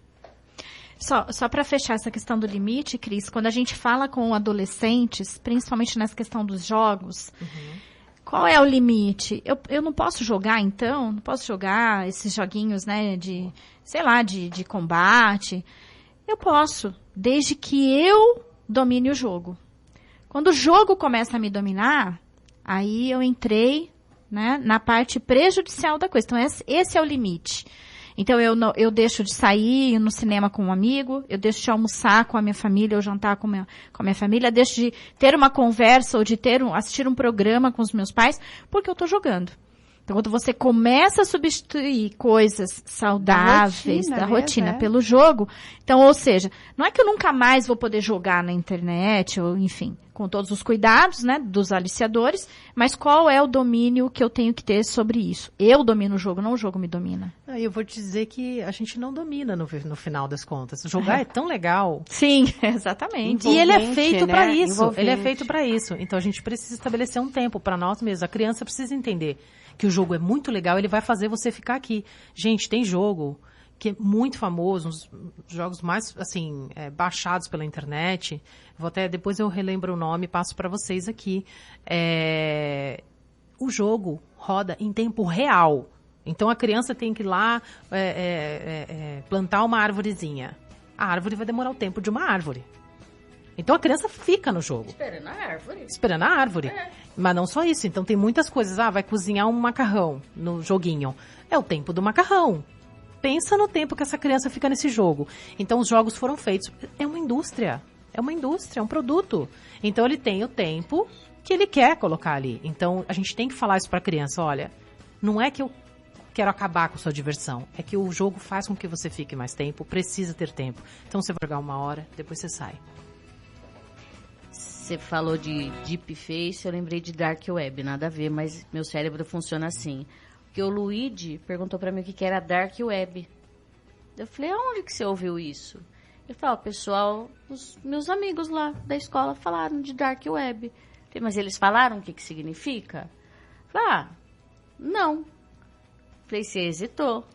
Só para fechar essa questão do limite, Cris, quando a gente fala com adolescentes, principalmente nessa questão dos jogos, qual é o limite? Eu não posso jogar, então? Não posso jogar esses joguinhos, né, de combate? Eu posso, desde que eu domine o jogo. Quando o jogo começa a me dominar, aí eu entrei, né, na parte prejudicial da coisa. Então, esse é o limite. Então, eu deixo de sair no cinema com um amigo, eu deixo de almoçar com a minha família, ou jantar com a minha família, deixo de ter uma conversa ou de assistir um programa com os meus pais, porque eu estou jogando. Então, quando você começa a substituir coisas saudáveis da rotina pelo jogo, então, ou seja, não é que eu nunca mais vou poder jogar na internet, ou enfim, com todos os cuidados, né, dos aliciadores, mas qual é o domínio que eu tenho que ter sobre isso? Eu domino o jogo, não o jogo me domina. Eu vou te dizer que a gente não domina no final das contas. Jogar é tão legal. Sim, exatamente. E ele é feito para isso. Ele é feito para isso. Então a gente precisa estabelecer um tempo para nós mesmos. A criança precisa entender que o jogo é muito legal, ele vai fazer você ficar aqui. Gente, tem jogo que é muito famoso, uns jogos mais, assim, baixados pela internet. Depois eu relembro o nome e passo para vocês aqui. O jogo roda em tempo real. Então a criança tem que ir lá plantar uma árvorezinha. A árvore vai demorar o tempo de uma árvore. Então a criança fica no jogo. Esperando a árvore. Mas não só isso. Então tem muitas coisas. Vai cozinhar um macarrão no joguinho. É o tempo do macarrão. Pensa no tempo que essa criança fica nesse jogo. Então os jogos foram feitos. É uma indústria. É um produto. Então ele tem o tempo que ele quer colocar ali. Então a gente tem que falar isso para a criança. Olha, não é que eu quero acabar com sua diversão. É que o jogo faz com que você fique mais tempo. Precisa ter tempo. Então você vai jogar 1 hora, depois você sai. Você falou de Deep Face, eu lembrei de Dark Web, nada a ver, mas meu cérebro funciona assim. Porque o Luigi perguntou pra mim o que era Dark Web. Eu falei, aonde que você ouviu isso? Ele falou, o pessoal, os meus amigos lá da escola falaram de Dark Web. Eu falei, mas eles falaram o que significa? Eu falei, não. Eu falei, você hesitou.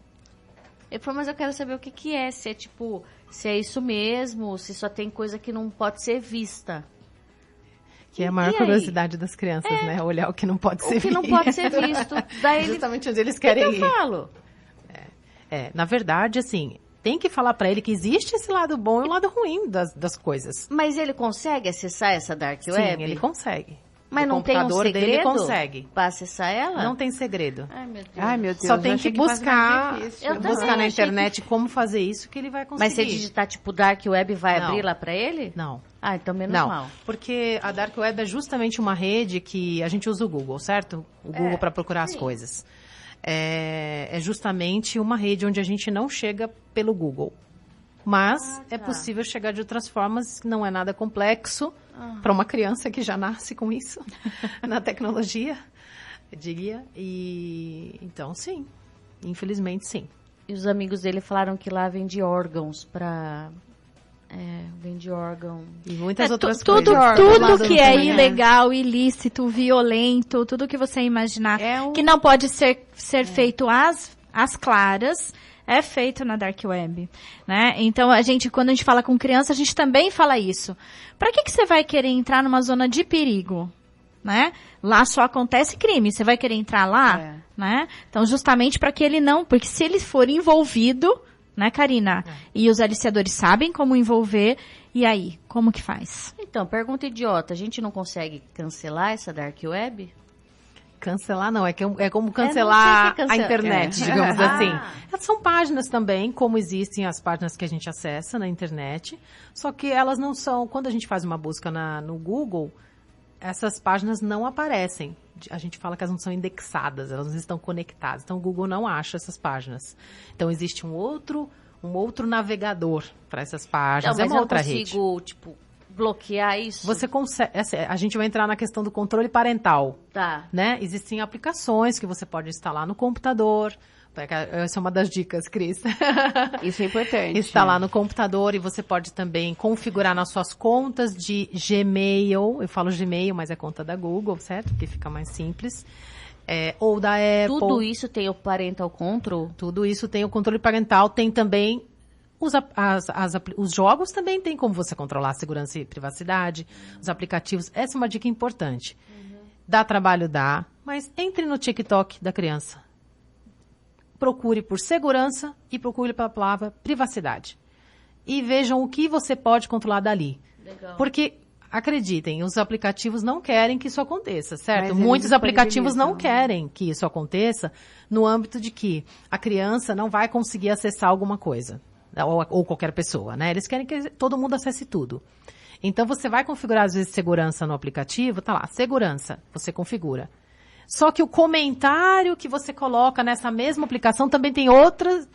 Ele falou, mas eu quero saber o que é, se é tipo, se é isso mesmo, se só tem coisa que não pode ser vista. Que é a maior curiosidade das crianças, né? Olhar o que não pode ser visto. O que não pode ser visto. Daí justamente onde eles querem ir. O que eu falo? Na verdade, assim, tem que falar pra ele que existe esse lado bom e o lado ruim das coisas. Mas ele consegue acessar essa Dark Web? Sim, ele consegue. Mas não tem um segredo dele consegue. Pra acessar ela? Não tem segredo. Ai, meu Deus. Só tem que buscar na internet como fazer isso que ele vai conseguir. Mas se digitar tipo Dark Web, vai abrir lá pra ele? Não. Ah, então menos mal. Porque a Dark Web é justamente uma rede que a gente usa o Google, certo? O Google para procurar as coisas. É justamente uma rede onde a gente não chega pelo Google. Mas é possível chegar de outras formas, não é nada complexo para uma criança que já nasce com isso na tecnologia, diria. E então, sim, infelizmente, sim. E os amigos dele falaram que lá vende órgãos para... vende órgão. E muitas outras coisas. Tudo que é ilegal, ilícito, violento, tudo que você imaginar que não pode ser feito às claras, é feito na Dark Web, né? Então, quando a gente fala com criança, a gente também fala isso. Para que você vai querer entrar numa zona de perigo, né? Lá só acontece crime, você vai querer entrar lá, né? Então, justamente para que ele não... Porque se ele for envolvido, né, Karina? E os aliciadores sabem como envolver, e aí, como que faz? Então, pergunta idiota, a gente não consegue cancelar essa Dark Web? Cancelar não, é como cancelar a internet, digamos assim. São páginas também, como existem as páginas que a gente acessa na internet, só que elas não são, quando a gente faz uma busca no Google, essas páginas não aparecem. A gente fala que elas não são indexadas, elas não estão conectadas, então o Google não acha essas páginas. Então existe um outro navegador para essas páginas, não, mas é uma outra rede. Eu consigo, tipo, bloquear isso? Você consegue, a gente vai entrar na questão do controle parental. Tá. Né? Existem aplicações que você pode instalar no computador. Essa é uma das dicas, Cris. Isso é importante. Instalar no computador e você pode também configurar nas suas contas de Gmail. Eu falo Gmail, mas é conta da Google, certo? Porque fica mais simples. Ou da Apple. Tudo isso tem o parental control? Tudo isso tem o controle parental. Tem também... Os jogos também tem como você controlar a segurança e privacidade, os aplicativos. Essa é uma dica importante. Dá trabalho, dá, mas entre no TikTok da criança. Procure por segurança e procure pela palavra privacidade. E vejam o que você pode controlar dali. Legal. Porque, acreditem, os aplicativos não querem que isso aconteça, certo? Muitos aplicativos não querem que isso aconteça no âmbito de que a criança não vai conseguir acessar alguma coisa. Ou qualquer pessoa, né? Eles querem que todo mundo acesse tudo. Então, você vai configurar, às vezes, segurança no aplicativo, tá lá, segurança, você configura. Só que o comentário que você coloca nessa mesma aplicação também tem outras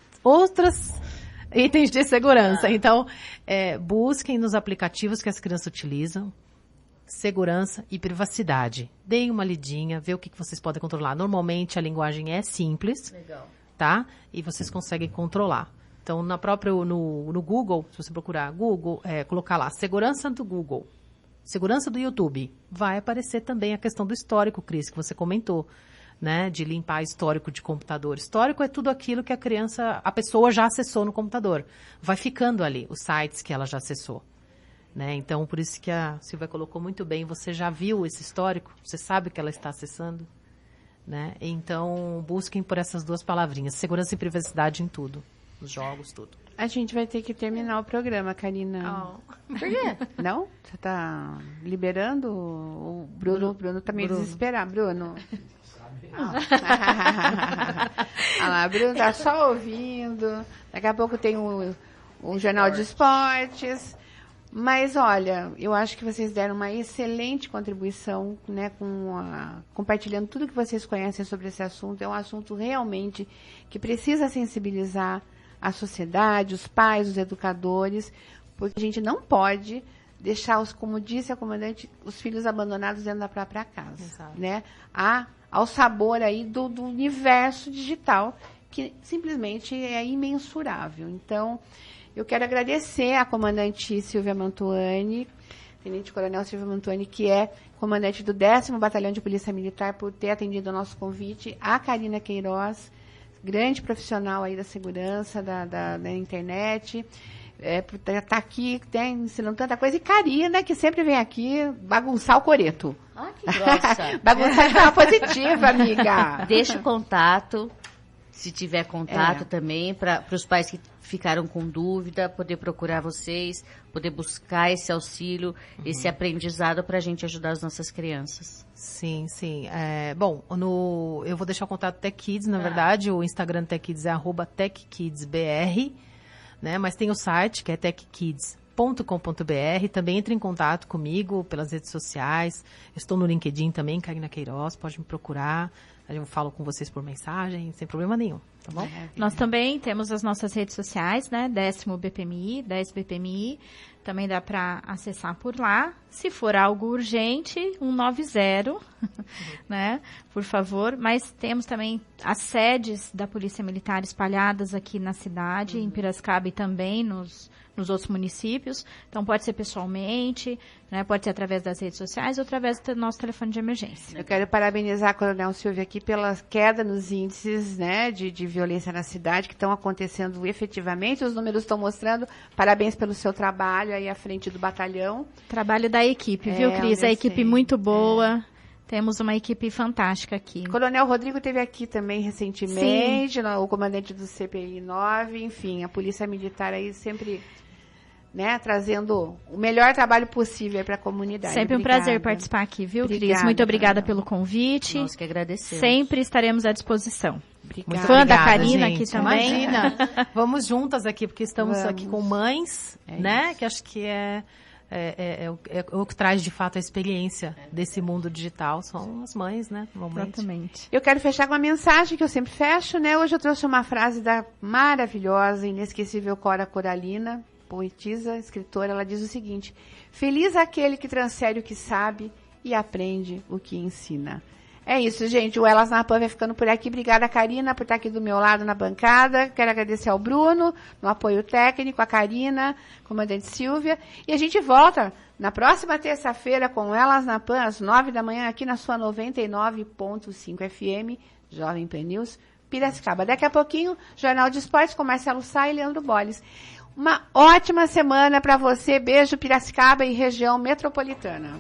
itens de segurança. Então, busquem nos aplicativos que as crianças utilizam, segurança e privacidade. Deem uma lidinha, vê o que vocês podem controlar. Normalmente, a linguagem é simples, tá? E vocês conseguem controlar. Então, no Google, se você procurar Google, colocar lá, segurança do Google, segurança do YouTube, vai aparecer também a questão do histórico, Cris, que você comentou, né? De limpar histórico de computador. Histórico é tudo aquilo que a pessoa já acessou no computador. Vai ficando ali, os sites que ela já acessou. Né? Então, por isso que a Silvia colocou muito bem, você já viu esse histórico? Você sabe o que ela está acessando? Né? Então, busquem por essas duas palavrinhas, segurança e privacidade em tudo. Os jogos, tudo. A gente vai ter que terminar o programa, Karina. Por quê? Não? Você tá liberando? O Bruno tá meio desesperado. Bruno. Olha lá, Bruno tá só ouvindo. Daqui a pouco tem o Jornal de Esportes. Mas, olha, eu acho que vocês deram uma excelente contribuição, né, compartilhando tudo que vocês conhecem sobre esse assunto. É um assunto realmente que precisa sensibilizar a sociedade, os pais, os educadores, porque a gente não pode deixar, como disse a comandante, os filhos abandonados dentro da própria casa. Exato. Né? Ao sabor aí do universo digital, que simplesmente é imensurável. Então, eu quero agradecer à comandante Silvia Mantuani, Tenente Coronel Silvia Mantuani, que é comandante do 10º Batalhão de Polícia Militar, por ter atendido o nosso convite, a Karina Queiroz, grande profissional aí da segurança, da internet, por estar aqui, ensinando tanta coisa, e Karina, que sempre vem aqui bagunçar o coreto. Ah, que grossa. Bagunçar de forma positiva, amiga. Deixa o contato, se tiver contato também, para os pais que ficaram com dúvida, poder procurar vocês, poder buscar esse auxílio, esse aprendizado para a gente ajudar as nossas crianças. Sim, sim. Bom, eu vou deixar o contato Tech Kids, na verdade, o Instagram do Tech Kids é @techkidsbr, né? Mas tem o site, que é techkids.com.br, também entre em contato comigo pelas redes sociais, eu estou no LinkedIn também, Karina Queiroz, pode me procurar, eu falo com vocês por mensagem, sem problema nenhum, tá bom? Nós também temos as nossas redes sociais, né? 10º BPMI, 10 BPMI. Também dá para acessar por lá. Se for algo urgente, 190, né? Por favor. Mas temos também as sedes da Polícia Militar espalhadas aqui na cidade, em Piracicaba e também nos outros municípios. Então, pode ser pessoalmente, né? Pode ser através das redes sociais ou através do nosso telefone de emergência. Eu quero parabenizar a Coronel Silvia aqui pela queda nos índices, né, de violência na cidade, que estão acontecendo efetivamente. Os números estão mostrando. Parabéns pelo seu trabalho aí à frente do batalhão. Trabalho da equipe, viu, Cris? A equipe muito boa. Temos uma equipe fantástica aqui. Coronel Rodrigo esteve aqui também recentemente, o comandante do CPI 9, enfim, a Polícia Militar aí sempre, né, trazendo o melhor trabalho possível para a comunidade. Sempre um prazer participar aqui, viu, Cris? Muito obrigada pelo convite. Nós que agradecemos. Sempre estaremos à disposição. Muito Fã obrigada, da Karina gente. aqui também. Imagina. Vamos juntas aqui, porque estamos aqui com mães, né? Isso. Que acho que é o que traz, de fato, a experiência desse mundo digital. São as mães, né? Exatamente. Eu quero fechar com uma mensagem que eu sempre fecho, né? Hoje eu trouxe uma frase da maravilhosa, inesquecível Cora Coralina, poetisa, escritora. Ela diz o seguinte: feliz aquele que transfere o que sabe e aprende o que ensina. É isso, gente. O Elas na Pan vai ficando por aqui. Obrigada, Karina, por estar aqui do meu lado na bancada. Quero agradecer ao Bruno, no apoio técnico, a Karina, comandante Silvia. E a gente volta na próxima terça-feira com Elas na Pan, às 9 da manhã, aqui na sua 99.5 FM, Jovem Pan News, Piracicaba. Daqui a pouquinho, Jornal de Esportes com Marcelo Sá e Leandro Bolles. Uma ótima semana para você. Beijo, Piracicaba e região metropolitana.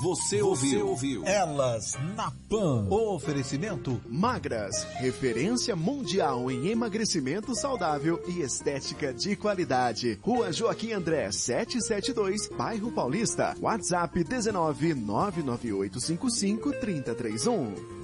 Você ouviu Elas na Pan. O oferecimento Magras, referência mundial em emagrecimento saudável e estética de qualidade. Rua Joaquim André, 772, Bairro Paulista. WhatsApp 19 99855 3031.